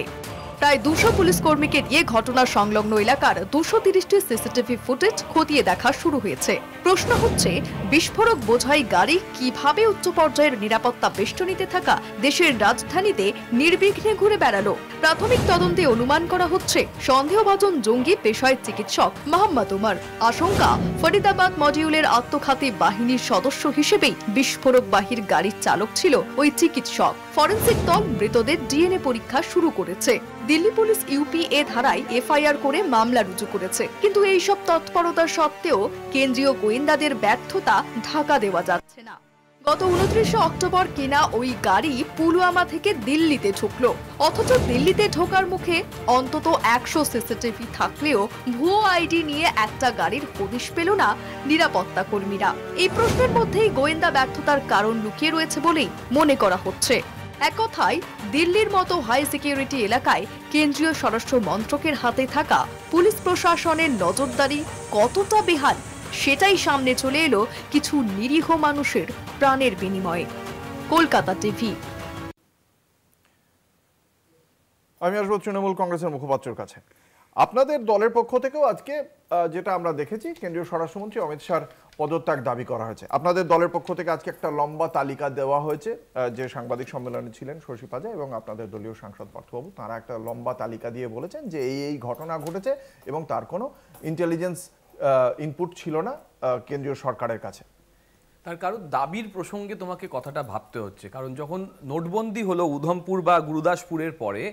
প্রায় 200 পুলিশ কর্মীকে দিয়ে ঘটনা সংলগ্ন এলাকার 230টি সিসিটিভি ফুটেজ খতিয়ে দেখা শুরু হয়েছে। প্রশ্ন হচ্ছে, বিস্ফোরক বোঝাই গাড়ি কিভাবে উচ্চ পর্যায়ের নিরাপত্তা বেষ্টনীতে থাকা দেশের রাজধানীতে নির্বিঘ্নে ঘুরে বেড়ালো? প্রাথমিক তদন্তে অনুমান করা হচ্ছে সন্দেহভাজন জঙ্গি পেশায় চিকিৎসক মোহাম্মদ উমর। আশঙ্কা, ফরিদাবাদ মডিউলের আত্মঘাতী বাহিনীর সদস্য হিসেবেই বিস্ফোরকবাহীর গাড়ির চালক ছিল ওই চিকিৎসক। ফরেনসিক দল মৃতদের ডিএনএ পরীক্ষা শুরু করেছে। দিল্লি পুলিশ ইউপিএ ধারায় এফআইআর করে মামলা রুজু করেছে। কিন্তু এই সব তৎপরতা সত্ত্বেও কেন্দ্রীয় গোয়েন্দাদের ব্যর্থতা ঢাকা দেওয়া যাচ্ছে না। গত 29 অক্টোবর কেনা ওই গাড়ি পুলওয়ামা থেকে দিল্লিতে ঢুকলো, অথচ দিল্লিতে ঢোকার মুখে অন্তত 100 সিসিটিভি থাকলেও ভুয়ো আইডি নিয়ে একটা গাড়ির হদিশ পেল না নিরাপত্তা কর্মীরা। এই প্রশ্নের মধ্যেই গোয়েন্দা ব্যর্থতার কারণ লুকিয়ে রয়েছে বলেই মনে করা হচ্ছে। এক কথায়, দিল্লির মতো হাই সিকিউরিটি এলাকায় কেন্দ্রীয় স্বরাষ্ট্র মন্ত্রকের হাতে থাকা পুলিশ প্রশাসনের নজরদারি কতটা বেহাল, সেটাই সামনে চলে এলো কিছু নিরীহ মানুষের প্রাণের বিনিময়ে। কলকাতা টিভি। আমি আসবো তৃণমূল কংগ্রেসের মুখপাত্রের কাছে। আপনাদের দলের পক্ষ থেকেও আজকে যেটা আমরা দেখেছি, কেন্দ্রীয় স্বরাষ্ট্রমন্ত্রী অমিত শাহর পদত্যাগ দাবি করা হয়েছে। আপনাদের দলের পক্ষ থেকে আজকে একটা লম্বা তালিকা দেওয়া হয়েছে, যে সাংবাদিক সম্মেলনে ছিলেন শশী পাজা এবং আপনাদের দলীয় সাংসদ পার্থবাবু, তারা একটা লম্বা তালিকা দিয়ে বলেছেন যে এই ঘটনা ঘটেছে এবং তার কোনো ইন্টেলিজেন্স ইনপুট ছিল না কেন্দ্রীয় সরকারের কাছে। তার কারণ দাবির প্রসঙ্গে তোমাকে কথাটা ভাবতে হচ্ছে, কারণ যখন নোটবন্দি হলো উধমপুর বা গুরুদাসপুরের পরে,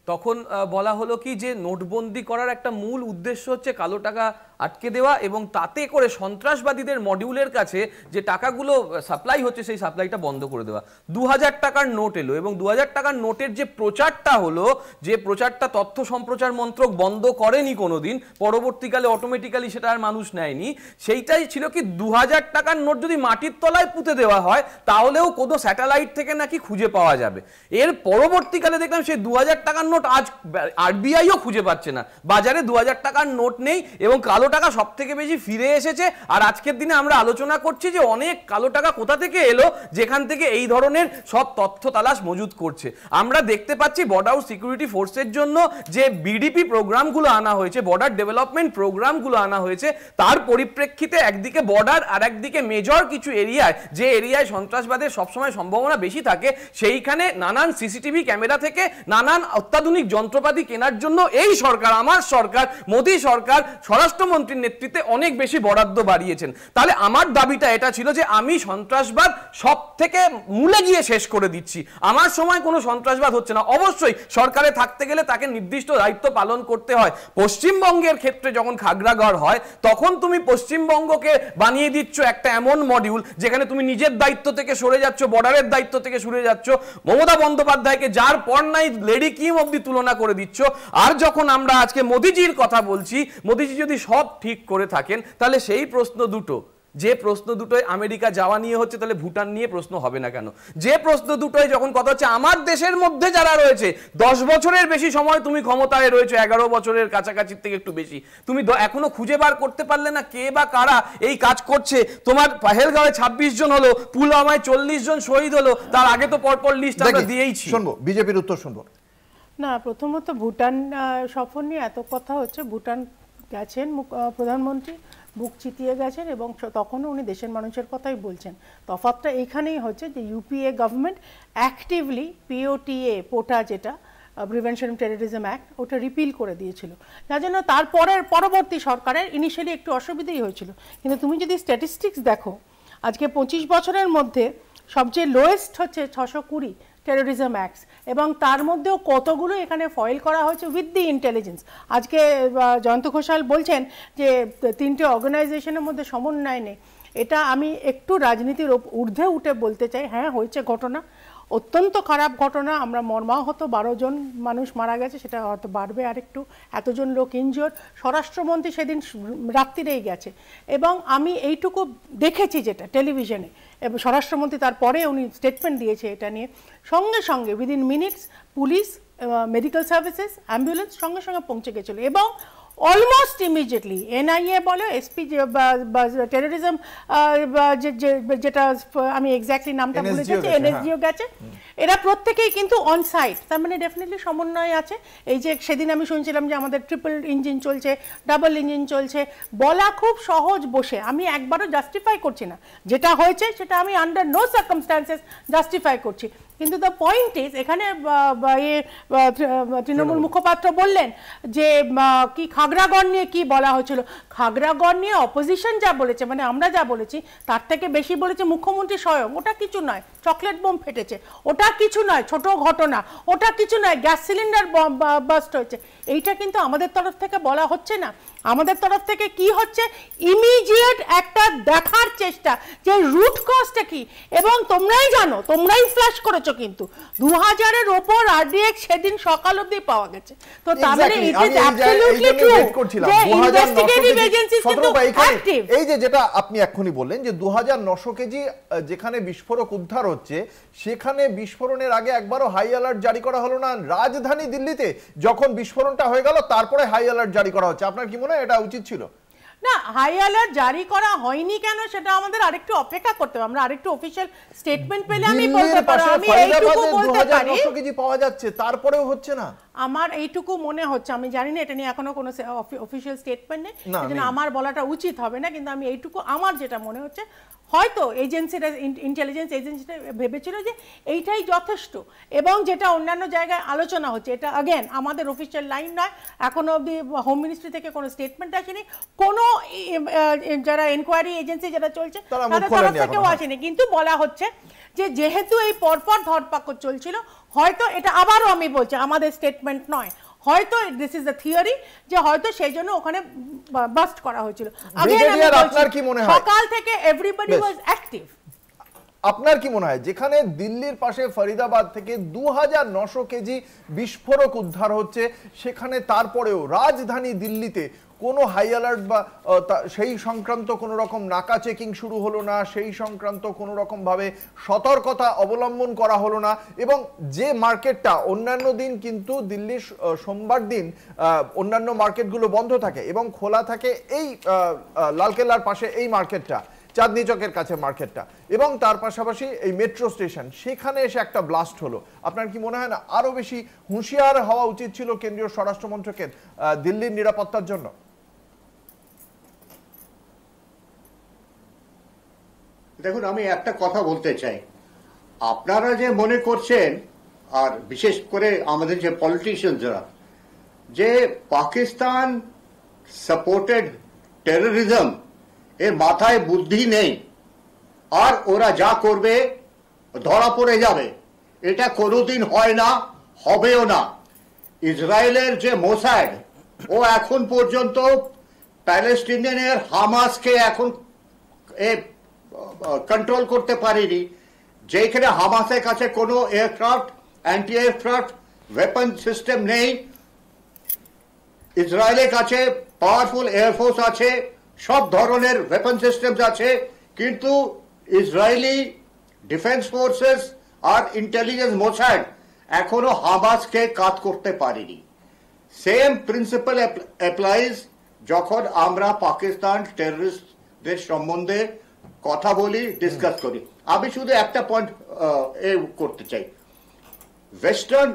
তখন বলা হলো কি যে নোটবন্দি করার একটা মূল উদ্দেশ্য হচ্ছে কালো টাকা আটকে দেওয়া এবং তাতে করে সন্ত্রাসবাদীদের মডিউলের কাছে যে টাকাগুলো সাপ্লাই হচ্ছে সেই সাপ্লাইটা বন্ধ করে দেওয়া। 2000 টাকার নোট এলো এবং 2000 টাকার নোটের যে প্রচারটা হলো, যে প্রচারটা তথ্য সম্প্রচার মন্ত্রক বন্ধ করেনি কোনোদিন, পরবর্তীকালে অটোমেটিক্যালি সেটা আর মানুষ নেয়নি, সেইটাই ছিল কি 2000 টাকার নোট যদি মাটির তলায় পুঁতে দেওয়া হয় তাহলেও কোনো স্যাটেলাইট থেকে নাকি খুঁজে পাওয়া যাবে। এর পরবর্তীকালে দেখলাম সেই 2000 টাকার নোট আজ আরবিআইও খুঁজে পাচ্ছে না, বাজারে 2000 টাকার নোট নেই এবং কালো টাকা সব থেকে বেশি ফিরে এসেছে। আর আজকের দিনে আমরা আলোচনা করছি যে অনেক কালো টাকা কোথা থেকে এলো, যেখান থেকে এই ধরনের সব তথ্য তালাশ মজুদ করছে। আমরা দেখতে পাচ্ছি বর্ডার সিকিউরিটি ফোর্সের জন্য যে বিডিপি প্রোগ্রামগুলো আনা হয়েছে, বর্ডার ডেভেলপমেন্ট প্রোগ্রামগুলো আনা হয়েছে, তার পরিপ্রেক্ষিতে একদিকে বর্ডার আর একদিকে মেজর কিছু এরিয়ায়, যে এরিয়ায় সন্ত্রাসবাদের সবসময় সম্ভাবনা বেশি থাকে, সেইখানে নানান সিসিটিভি ক্যামেরা থেকে নানান অত্যাধুনিক যন্ত্রপাতি কেনার জন্য এই সরকার, আমার সরকার, মোদী সরকার স্বরাষ্ট্রমন্ত্রীর নেতৃত্বে অনেক বেশি বরাদ্দ বাড়িয়েছেন। তাহলে আমার দাবিটা এটা ছিল যে আমি সন্ত্রাসবাদ সব থেকে মূলে গিয়ে শেষ করে দিচ্ছি, আমার সময় কোনো সন্ত্রাসবাদ হচ্ছে না। অবশ্যই সরকারে থাকতে গেলে তাকে নির্দিষ্ট দায়িত্ব পালন করতে হয়। পশ্চিমবঙ্গের ক্ষেত্রে যখন খাগড়াগড় হয়, তখন তুমি পশ্চিমবঙ্গকে বানিয়ে দিচ্ছ একটা এমন মডিউল যেখানে তুমি নিজের দায়িত্ব থেকে সরে যাচ্ছ, বর্ডারের দায়িত্ব থেকে সরে যাচ্ছ, মমতা বন্দ্যোপাধ্যায়কে যার পর নাই লেডি কিম অব্দি তুলনা করে দিচ্ছ। আর যখন আমরা আজকে মোদিজির কথা বলছি, মোদিজি যদি সব ঠিক করে থাকেন তাহলে সেই প্রশ্ন দুটো, যে প্রশ্ন দুটোয় আমেরিকা যাওয়া নিয়ে হচ্ছে, তাহলে ভুটান নিয়ে প্রশ্ন হবে না কেন? যে প্রশ্ন দুটোয় যখন কথা হচ্ছে আমার দেশের মধ্যে যারা রয়েছে, 10 বছরের বেশি সময় তুমি ক্ষমতায় রয়েছে, 11 বছরের কাছাকাছি থেকে একটু বেশি, তুমি এখনো খুঁজে বার করতে পারলে না কে বা কারা এই কাজ করছে। তোমার পাহেলগাঁওয়ে 26 জন হলো, পুলওয়ামায় 40 জন শহীদ হলো, তার আগে তো পরপর লিস্ট আমরা দিয়েইছি। শুনবো বিজেপির উত্তর শুনবো। না, প্রথমত ভুটান সফর নিয়ে এত কথা হচ্ছে। ভুটান গেছেন প্রধানমন্ত্রী, বুক চিতিয়ে গেছেন এবং তখনও উনি দেশের মানুষের কথাই বলছেন। তফাৎটা এইখানেই হচ্ছে যে ইউপিএ গভর্নমেন্ট অ্যাক্টিভলি পিওটিএ, পোটা যেটা প্রিভেনশন অফ টেররিজম অ্যাক্ট, ওটা রিপিল করে দিয়েছিল, যার জন্য তারপরের পরবর্তী সরকারের ইনিশিয়ালি একটু অসুবিধাই হয়েছিল। কিন্তু তুমি যদি স্ট্যাটিস্টিক্স দেখো, আজকে 25 বছরের মধ্যে সবচেয়ে লোয়েস্ট হচ্ছে 620 টেরোরিজম অ্যাক্টস, এবং তার মধ্যেও কতগুলো এখানে ফয়েল করা হয়েছে উইথ দি ইন্টেলিজেন্স। আজকে জয়ন্ত ঘোষাল বলছেন যে 3টে অর্গানাইজেশনের মধ্যে সমন্বয় নেই। এটা আমি একটু রাজনীতির ঊর্ধ্বে উঠে বলতে চাই, হ্যাঁ হয়েছে ঘটনা, অত্যন্ত খারাপ ঘটনা, আমরা মর্মাহত, 12 জন মানুষ মারা গেছে, সেটা হয়তো বাড়বে আরেকটু, এতজন লোক ইনজিওর। স্বরাষ্ট্রমন্ত্রী সেদিন রাত্রিরেই গেছে এবং আমি এইটুকু দেখেছি যেটা টেলিভিশনে, এবং স্বরাষ্ট্রমন্ত্রী তারপরে উনি স্টেটমেন্ট দিয়েছে এটা নিয়ে, সঙ্গে সঙ্গে within minutes police, medical services, ambulance সঙ্গে সঙ্গে পৌঁছে গেছিলো এবং অলমোস্ট ইমিডিয়েটলি এনআইএ বলো এসপি টেরোরিজম যেটা আমি এক্স্যাক্টলি নামটা ভুলে যাচ্ছি, এনএসজিও গেছে, এরা প্রত্যেকেই কিন্তু অন সাইট, তার মানে ডেফিনেটলি সমন্বয় আছে। এই যে সেদিন আমি শুনছিলাম যে আমাদের ট্রিপল ইঞ্জিন চলছে, ডাবল ইঞ্জিন চলছে, বলা খুব সহজ বসে, আমি একবারও জাস্টিফাই করছি না, যেটা হয়েছে সেটা আমি আন্ডার নো সার্কামস্ট্যান্সেস জাস্টিফাই করছি, কিন্তু দ্য পয়েন্ট ইজ এখানে তৃণমূল মুখপাত্র বললেন যে কি খাগড়াগড় নিয়ে কি বলা হয়েছিল, খাগড়াগড় নিয়ে অপোজিশন যা বলেছে, মানে আমরা যা বলেছি তার থেকে বেশি বলেছে মুখ্যমন্ত্রী স্বয়ং। ওটা কিছু নয়, চকলেট বোম ফেটেছে, ওটা কিছু নয়, ছোট ঘটনা, ওটা কিছু নয়, গ্যাস সিলিন্ডার বাস্ট হয়েছে, এইটা কিন্তু আমাদের তরফ থেকে বলা হচ্ছে না। আমাদের তরফ থেকে কি হচ্ছে, ইমিডিয়েট একটা দেখার চেষ্টা যে রুট কজটা কি, এবং তোমরাই জানো, তোমরাই ফ্ল্যাশ করেছো, কিন্তু 2000-এর ওপর আরডিএক্স সেদিন সকাল অবধি পাওয়া গেছে। তো তার মানে ইট ইজ অ্যাবসলিউটলি ট্রু যে ইনভেস্টিগেটিভ এজেন্সিস কিন্তু অ্যাক্টিভ। এই যে যেটা আপনি এখনই বললেন যে 2900 কেজি যেখানে বিস্ফোরক উদ্ধার হচ্ছে, সেখানে বিস্ফোরণের আগে একবারও হাই অ্যালার্ট জারি করা হলো না। রাজধানী দিল্লিতে যখন বিস্ফোরণটা হয়ে গেল তারপরে হাই অ্যালার্ট জারি করা হচ্ছে। আপনার কি মনে হয় এটা উচিত ছিল? না, হাই অ্যালার্ট জারি করা হয়নি কেন সেটা আমাদের আরেকটু অপেক্ষা করতে হবে, আমরা আরেকটু অফিশিয়াল স্টেটমেন্ট পেলে আমি বলতে পারবো। আমি এইটুকু বলতে পারি 2900 কেজি পাওয়া যাচ্ছে, তারপরেও হচ্ছে না। আমার এইটুকু মনে হচ্ছে, আমি জানি না এটা নিয়ে এখনো কোনো অফিশিয়াল স্টেটমেন্ট নেই, সেজন্য আমার বলাটা উচিত হবে না, কিন্তু আমি এইটুকু আমার যেটা মনে হচ্ছে, হয়তো এজেন্সিটা, ইন্টেলিজেন্স এজেন্সিটা ভেবেছিল যে এইটাই যথেষ্ট, এবং যেটা অন্যান্য জায়গায় আলোচনা হচ্ছে, এটা আগেন আমাদের অফিশিয়াল লাইন নয়, এখনো অবধি হোম মিনিস্ট্রি থেকে কোনো স্টেটমেন্ট আসেনি, কোনো যারা এনকোয়ারি এজেন্সি যারা চলছে তাদের তরফ থেকেও আসেনি, কিন্তু বলা হচ্ছে যে যেহেতু এই পরপর ধরপাকড় চলছিল, হয়তো এটা আবারও আমি বলছি আমাদের স্টেটমেন্ট নয়, হয়তো দিস ইজ দ্য থিওরি যে হয়তো সেই জন্য ওখানে বাস্ট করা হয়েছিল। আপনার কি মনে হয় সকাল থেকে এভরিবডি ওয়াজ অ্যাক্টিভ? আপনার কি মনে হয় যেখানে দিল্লির পাশে ফরিদাবাদ থেকে 2900 কেজি বিস্ফোরক উদ্ধার হচ্ছে, সেখানে তারপরেও রাজধানী দিল্লিতে কোনো হাই অ্যালার্ট বা সেই সংক্রান্ত কোনো রকম নাকা চেকিং শুরু হলো না, সেই সংক্রান্ত কোনো রকম ভাবে সতর্কতা অবলম্বন করা হলো না, এবং যে মার্কেটটা অন্যান্য দিন কিন্তু দিল্লির সোমবার দিন অন্যান্য মার্কেটগুলো বন্ধ থাকে এবং খোলা থাকে এই লালকেল্লার পাশে এই মার্কেটটা, চাঁদনি চকের কাছে মার্কেটটা, এবং তার পাশাপাশি এই মেট্রো স্টেশন, সেখানে এসে একটা ব্লাস্ট হলো। আপনার কি মনে হয় না আরো বেশি হুঁশিয়ার হওয়া উচিত ছিল কেন্দ্রীয় স্বরাষ্ট্র মন্ত্রকের দিল্লির নিরাপত্তার জন্য? দেখুন, আমি একটা কথা বলতে চাই, আপনারা যে মনে করছেন, আর বিশেষ করে আমাদের যে পলিটিশিয়ানরা, যে পাকিস্তান সাপোর্টেড টেররিজম, এর মাথায় বুদ্ধি নেই আর ওরা যা করবে ধরা পড়ে যাবে, এটা কোনোদিন হয় না, হবেও না। ইসরায়েলের যে মোসাদ, ও এখন পর্যন্ত প্যালেস্টিনিয়ানের হামাসকে এখন কন্ট্রোল করতে পারেনি, যেখানে হামাসের কাছে কোনো aircraft, anti aircraft weapon system নেই। ইসরায়েলের কাছে পাওয়ারফুল এয়ারফোর্স আছে, সব ধরনের ওয়েপন সিস্টেমস আছে, কিন্তু ইসরায়েলি ডিফেন্স ফোর্সেস আর ইন্টেলিজেন্স মোসাদ এখনো হামাসকে কাট করতে পারেনি। সেম প্রিন্সিপাল অ্যাপ্লাইজ যখন আমরা পাকিস্তান টেররিস্টদের সম্বন্ধে কথা বলি, ডিসকাস করি। আমি শুধু একটা পয়েন্ট করতে চাই, ওয়েস্টার্ন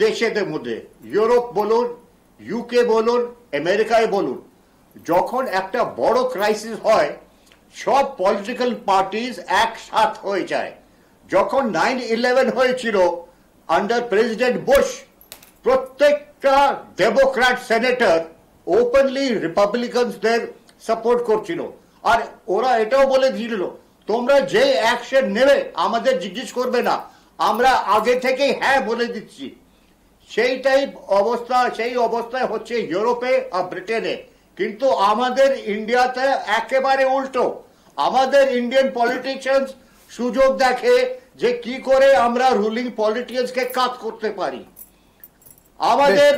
দেশেদের মধ্যে, ইউরোপ বলুন, ইউকে বলুন, আমেরিকায় বলুন, যখন একটা বড় ক্রাইসিস হয়, সব পলিটিক্যাল পার্টিজ একসাথ হয়ে যায়। যখন 9/11 হয়েছিল আন্ডার প্রেসিডেন্ট বুশ, প্রত্যেকটা ডেমোক্র্যাট সেনেটর ওপেনলি রিপাবলিকানসদের সাপোর্ট করছিল, আর ওরা এটাও বলে দিল, তোমরা যে অ্যাকশন নেবে আমাদের জিজ্ঞেস করবে না, আমরা আগে থেকেই হ্যাঁ বলে দিচ্ছি। সেইটাই অবস্থা, সেই অবস্থায় হচ্ছে ইউরোপে আর ব্রিটেনে, কিন্তু আমাদের ইন্ডিয়াতে একেবারে উল্টো। আমাদের ইন্ডিয়ান পলিটিশিয়ানস সুযোগ দেখে যে কি করে আমরা রুলিং পলিটিশিয়ানসকে কাট করতে পারি। আমাদের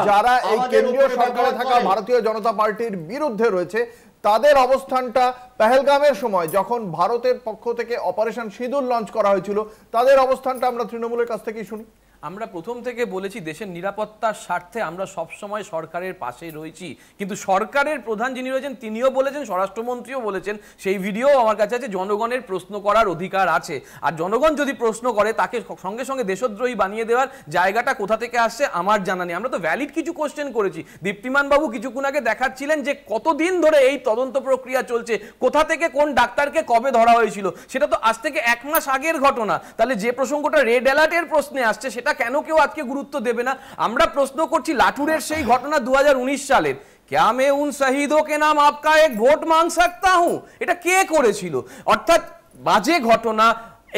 যারা এই কেন্দ্রীয় সরকারে থাকা ভারতীয় জনতা পার্টির বিরুদ্ধে রয়েছে, তাদের অবস্থানটা পেহেলগামের সময় যখন ভারতের পক্ষ থেকে অপারেশন সিঁদুর লঞ্চ করা হয়েছিল, তাদের অবস্থানটা আমরা তৃণমূলের কাছ থেকেই শুনি। আমরা প্রথম থেকে বলেছি দেশের নিরাপত্তার স্বার্থে আমরা সবসময় সরকারের পাশে রয়েছি, কিন্তু সরকারের প্রধান যিনি রয়েছেন তিনিও বলেছেন, স্বরাষ্ট্রমন্ত্রীও বলেছেন, সেই ভিডিও আমার কাছে আছে, জনগণের প্রশ্ন করার অধিকার আছে। আর জনগণ যদি প্রশ্ন করে তাকে সঙ্গে সঙ্গে দেশদ্রোহী বানিয়ে দেওয়ার জায়গাটা কোথা থেকে আসছে আমার জানা নেই। আমরা তো ভ্যালিড কিছু কোশ্চেন করেছি। দীপ্তিমান বাবু কিছুক্ষণ আগে দেখাচ্ছিলেন যে কতদিন ধরে এই তদন্ত প্রক্রিয়া চলছে, কোথা থেকে কোন ডাক্তারকে কবে ধরা হয়েছিল, সেটা তো আজ থেকে 1 মাস আগের ঘটনা। তাহলে যে প্রসঙ্গটা রেড অ্যালার্টের প্রশ্নে আসছে সেটা কেন কেউ আজকে গুরুত্ব দেবে না? আমরা প্রশ্ন করছি লাটুরের সেই ঘটনা 2019 সালের, क्या मैं उन शहीदों के नाम आपका एक वोट मांग सकता हूं, এটা কে করেছিল? অর্থাৎ বাজে ঘটনা,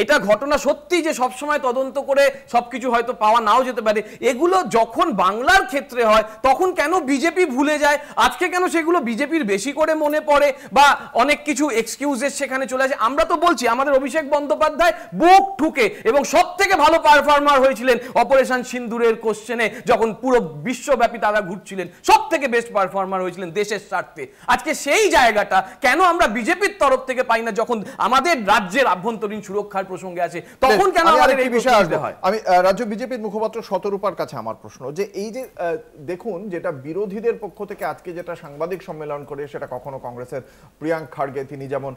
এটা ঘটনা সত্যি যে সবসময় তদন্ত করে সবকিছু হয়তো পাওয়া নাও যেতে পারে, এগুলো যখন বাংলার ক্ষেত্রে হয় তখন কেন বিজেপি ভুলে যায়? আজকে কেন সেগুলো বিজেপির বেশি করে মনে পড়ে বা অনেক কিছু এক্সকিউজেস সেখানে চলে আসে? আমরা তো বলছি আমাদের অভিষেক বন্দ্যোপাধ্যায় বুক ঠুকে এবং সব থেকে ভালো পারফর্মার হয়েছিলেন অপারেশন সিন্দুরের কোশ্চেনে, যখন পুরো বিশ্বব্যাপী তারা ঘুরছিলেন, সব থেকে বেস্ট পারফর্মার হয়েছিলেন দেশের স্বার্থে। আজকে সেই জায়গাটা কেন আমরা বিজেপির তরফ থেকে পাই না যখন আমাদের রাজ্যের আভ্যন্তরীণ সুরক্ষার প্রসঙ্গে আছে? তখন কেন আমাদের এই বিষয় আসতে হয়? আমি রাজ্য বিজেপির মুখপাত্র শতরূপার কাছে আমার প্রশ্ন, যে এই যে দেখুন যেটা বিরোধীদের পক্ষ থেকে আজকে যেটা সাংবাদিক সম্মেলন করে, সেটা কখনো কংগ্রেসের প্রিয়াঙ্ক খাড়গে তিনি যেমন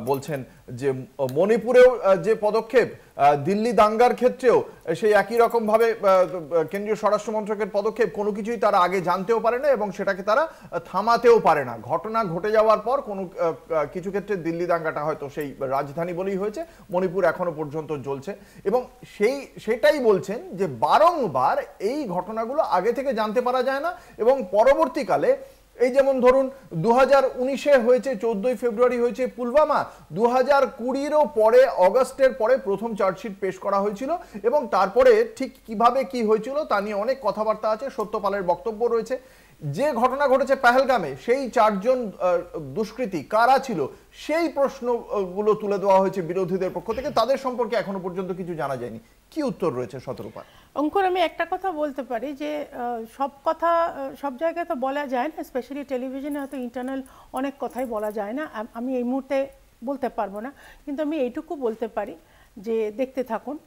বলছেন যে মণিপুরেও যে পদক্ষেপ, দিল্লি দাঙ্গার ক্ষেত্রেও সেই একই রকম ভাবে কেন্দ্রীয় স্বরাষ্ট্র মন্ত্রকের পদক্ষেপ, কোনো কিছুই তারা আগে জানতেও পারে না এবং সেটাকে তারা থামাতেও পারে না। ঘটনা ঘটে যাওয়ার পর কোনো কিছু ক্ষেত্রে দিল্লি দাঙ্গাটা হয়তো সেই রাজধানী বলেই হয়েছে, মণিপুর এখনো পর্যন্ত চলছে এবং সেটাই বলছেন যে বারংবার এই ঘটনাগুলো আগে থেকে জানতে পারা যায় না এবং পরবর্তীকালে এই যেমন ধরুন 2019-এ হয়েছে, 14ই ফেব্রুয়ারি হয়েছে পুলওয়ামা, 2020-এরও পরে অগস্টের পরে প্রথম চার্জশিট পেশ করা হয়েছিল এবং তারপরে ঠিক কিভাবে কি হয়েছিল তা নিয়ে অনেক কথাবার্তা আছে, সত্যপালের বক্তব্য রয়েছে। যে ঘটনা ঘটেছে পেহেলগামে, সেই 4 জন দুষ্কৃতী কারা ছিল সেই প্রশ্নগুলো তুলে দেওয়া হয়েছে বিরোধীদের পক্ষ থেকে, তাদের সম্পর্কে এখনো পর্যন্ত কিছু জানা যায়নি। কি উত্তর রয়েছে শতরূপা? অঙ্কুর, আমি একটা কথা বলতে পারি যে সব কথা সব জায়গায় তো বলা যায় না, স্পেশালি টেলিভিশনে হয়তো ইন্টারনাল অনেক কথাই বলা যায় না, আমি এই মুহূর্তে বলতে পারবো না, কিন্তু আমি এইটুকু বলতে পারি যে দেখতে থাকুন।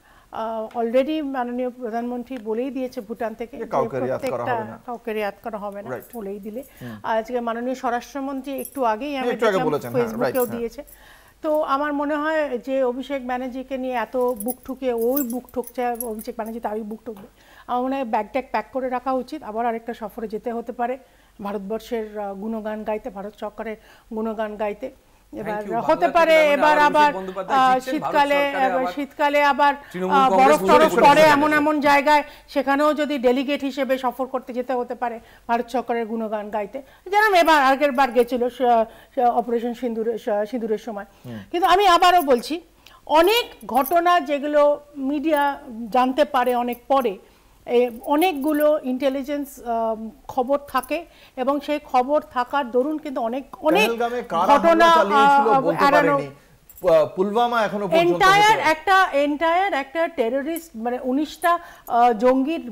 অলরেডি মাননীয় প্রধানমন্ত্রী বলেই দিয়েছে ভুটান থেকে কাউকে রিয়াদ করা হবে না, বলেই দিলে। আজকে মাননীয় স্বরাষ্ট্রমন্ত্রী একটু আগেই আমি ফেসবুকেও দিয়েছে। তো আমার মনে হয় যে অভিষেক ব্যানার্জিকে নিয়ে এত বুক ঠুকে, ওই বুক ঠুকছে, অভিষেক ব্যানার্জি তারই বুক ঠুকবে। আমার মনে হয় ব্যাগ ট্যাগ প্যাক করে রাখা উচিত, আবার আরেকটা সফরে যেতে হতে পারে, ভারতবর্ষের গুণগান গাইতে, ভারত সরকারের গুণগান গাইতে। এবার হতে পারে এবার আবার শীতকালে আবার বরফ টরফ পরে এমন জায়গায় সেখানেও যদি ডেলিগেট হিসেবে সফর করতে যেতে হতে পারে ভারত সরকারের গুণগান গাইতে, যেরকম আগের বার গেছিল অপারেশন সিঁদুরের সময়। কিন্তু আমি আবারও বলছি, অনেক ঘটনা যেগুলো মিডিয়া জানতে পারে অনেক পরে, অনেকগুলো ইন্টেলিজেন্স খবর থাকে এবং সেই খবর থাকার দরুন কিন্তু অনেক ঘটনা এড়ানো। পুলওয়ামা এখনো পর্যন্ত এন্টায়ার একটা টেররিস্ট মানে 19টা জঙ্গির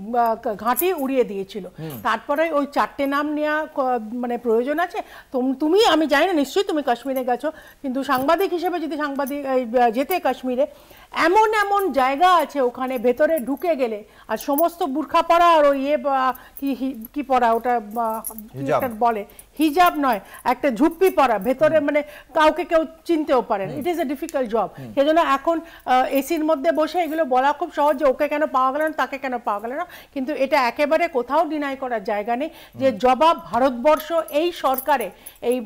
ঘাঁটি উড়িয়ে দিয়েছিল। তারপরে ওই 4টে নাম নেওয়া মানে প্রয়োজন আছে? তুমি আমি জানি না, নিশ্চয়ই তুমি কাশ্মীরে গেছো, কিন্তু সাংবাদিক হিসেবে যদি যেতে কাশ্মীরে, এমন জায়গা আছে ওখানে ভেতরে ঢুকে গেলে আর সমস্ত বুরখা পরা আর ওই কি পরা ওটা বলে, হিজাব নয়, একটা ঝুপ্পি পরা ভেতরে, মানে কাউকে কেউ চিনতেও পারে না। It is a difficult job. সেজন্য এখন এসির মধ্যে বসে এগুলো বলা খুব সহজ যে ওকে কেন পাওয়া গেল না, তাকে কেন পাওয়া গেল না, কিন্তু এটা একেবারে কোথাও ডিনাই করার জায়গা নেই যে জবাব ভারতবর্ষ এই সরকারে, এই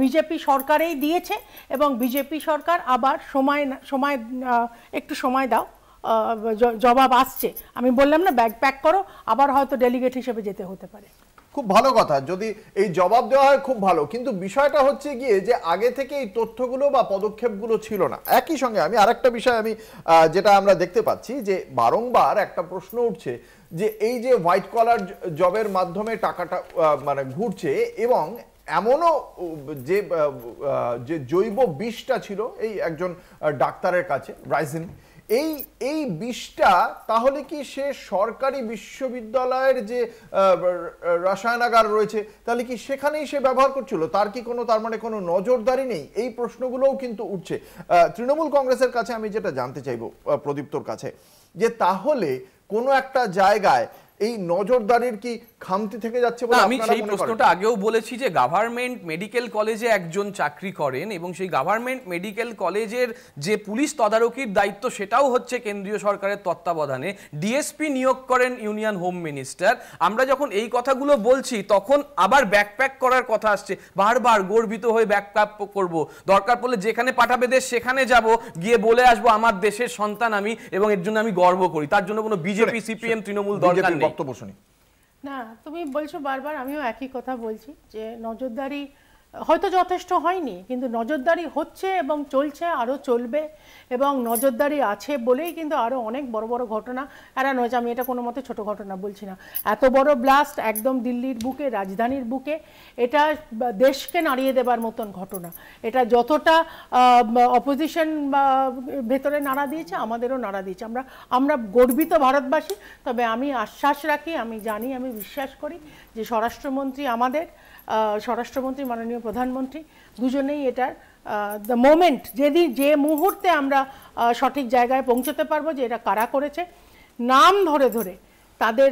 বিজেপি সরকারেই দিয়েছে এবং বিজেপি সরকার আবার একটু সময় দাও, জবাব আসছে। আমি বললাম না, ব্যাগ প্যাক করো, আবার হয়তো ডেলিগেট হিসেবে যেতে হতে পারে। খুব ভালো কথা, যদি এই জবাব দেওয়া হয় খুব ভালো, কিন্তু বিষয়টা হচ্ছে গিয়ে যে আগে থেকে এই তথ্যগুলো বা পদক্ষেপগুলো ছিল না। একই সঙ্গে আমি আরেকটা বিষয় যেটা আমরা দেখতে পাচ্ছি যে বারংবার একটা প্রশ্ন উঠছে যে এই যে হোয়াইট কলার জবের মাধ্যমে টাকাটা মানে ঘুরছে এবং এমনও যে জৈব বিষটা ছিল এই একজন ডাক্তারের কাছে, রাইজিন, এই বিষটা তাহলে কি সে সরকারি বিশ্ববিদ্যালয়ের যে রসায়নাগার রয়েছে তাহলে কি সেখানেই সে ব্যবহার করছিল? তার কি তার মানে কোনো নজরদারি নেই? এই প্রশ্নগুলোও কিন্তু উঠছে। তৃণমূল কংগ্রেসের কাছে আমি যেটা জানতে চাইবো প্রদীপ্তর কাছে, যে তাহলে কোনো একটা জায়গায় এই নজরদারির কি খামতি থেকে যাচ্ছে বলে আমি আপনারা সেই মনে করেন? প্রশ্নটা আগেও বলেছি যে গভর্নমেন্ট মেডিকেল কলেজে একজন চাকরি করেন এবং সেই গভর্নমেন্ট মেডিকেল কলেজের যে পুলিশ তদারকির দায়িত্ব সেটাও হচ্ছে কেন্দ্রীয় সরকারের তত্ত্বাবধানে। ডিএসপি নিয়োগ করেন ইউনিয়ন হোম মিনিস্টার। আমরা যখন এই কথাগুলো বলছি তখন আবার ব্যাকপ্যাক করার কথা আসছে, বারবার গর্বিত হয়ে ব্যাকপ্যাক করব, দরকার পড়লে যেখানে পাঠাবে দেশ সেখানে যাব, গিয়ে বলে আসবো আমার দেশের সন্তান আমি এবং এর জন্য আমি গর্ব করি। তার জন্য কোনো বিজেপি সিপিএম তৃণমূল দরকার নেই। বক্তব্য শুনি। না, তুমি বলছো বারবার, আমিও একই কথা বলছি যে নজরদারি হয়তো যথেষ্ট হয়নি, কিন্তু নজরদারি হচ্ছে এবং চলছে, আরও চলবে, এবং নজরদারি আছে বলেই কিন্তু আরও অনেক বড় বড় ঘটনা এড়ানো হয়েছে। আমি এটা কোনো মতে ছোটো ঘটনা বলছি না। এত বড় ব্লাস্ট একদম দিল্লির বুকে, রাজধানীর বুকে, এটা দেশকে নাড়িয়ে দেবার মতন ঘটনা। এটা যতটা অপোজিশন ভেতরে নাড়া দিয়েছে, আমাদেরও নাড়া দিয়েছে। আমরা গর্বিত ভারতবাসী। তবে আমি আশ্বাস রাখি, আমি জানি, আমি বিশ্বাস করি যে স্বরাষ্ট্রমন্ত্রী আমাদের, স্বরাষ্ট্রমন্ত্রী মাননীয় প্রধানমন্ত্রী দুজনেই এটার দ্য মোমেন্ট, যে মুহূর্তে আমরা সঠিক জায়গায় পৌঁছতে পারবো যে এটা কারা করেছে, নাম ধরে ধরে তাদের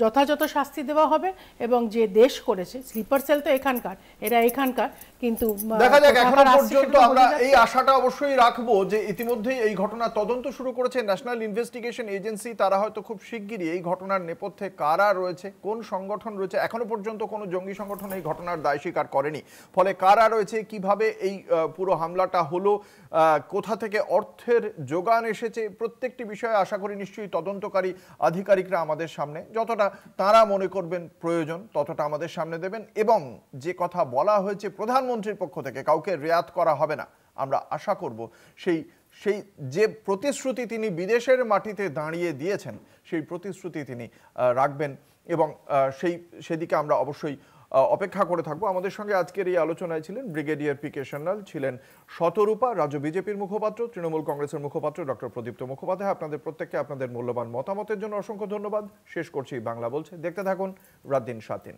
যথাযথ শাস্তি দেওয়া হবে। এবং যে দেশ করেছে, স্লিপার সেল তো এখানকার, এরা এখানকার, কিন্তু দেখা যাক। এখনো পর্যন্ত আমরা এই আশাটা অবশ্যই রাখবো যে ইতিমধ্যেই এই ঘটনা তদন্ত শুরু করেছে ন্যাশনাল ইনভেস্টিগেশন এজেন্সি। তারা হয়তো খুব শিগগিরই এই ঘটনার নেপথ্যে কারা রয়েছে, কোন সংগঠন রয়েছে, এখনো পর্যন্ত কোনো জঙ্গি সংগঠন এই ঘটনার দায় স্বীকার করেনি, ফলে কারা রয়েছে, কিভাবে এই পুরো হামলাটা হলো, কোথা থেকে অর্থের যোগান এসেছে, প্রত্যেকটি বিষয়ে আশা করি নিশ্চয়ই তদন্তকারী আধিকারিকরা আমাদের সামনে যতটা তারা মনে করবেন প্রয়োজন ততটা আমাদের সামনে দেবেন। এবং যে কথা বলা হয়েছে প্রধানমন্ত্রীর পক্ষ থেকে, কাউকে রেয়াত করা হবে না, আমরা আশা করব সেই যে প্রতিশ্রুতি তিনি বিদেশের মাটিতে দাঁড়িয়ে দিয়েছেন সেই প্রতিশ্রুতি তিনি রাখবেন, এবং সেদিকে আমরা অবশ্যই অপেক্ষা করে থাকবো। আমাদের সঙ্গে আজকের এই আলোচনায় ছিলেন ব্রিগেডিয়ার পি কে সান্যাল, ছিলেন শতরূপা, রাজ্য বিজেপির মুখপাত্র, তৃণমূল কংগ্রেসের মুখপাত্র ডক্টর প্রদীপ্ত মুখোপাধ্যায়। আপনাদের প্রত্যেককে আপনাদের মূল্যবান মতামতের জন্য অসংখ্য ধন্যবাদ। শেষ করছি বাংলা বলছে। দেখতে থাকুন রাত দিন 7 দিন।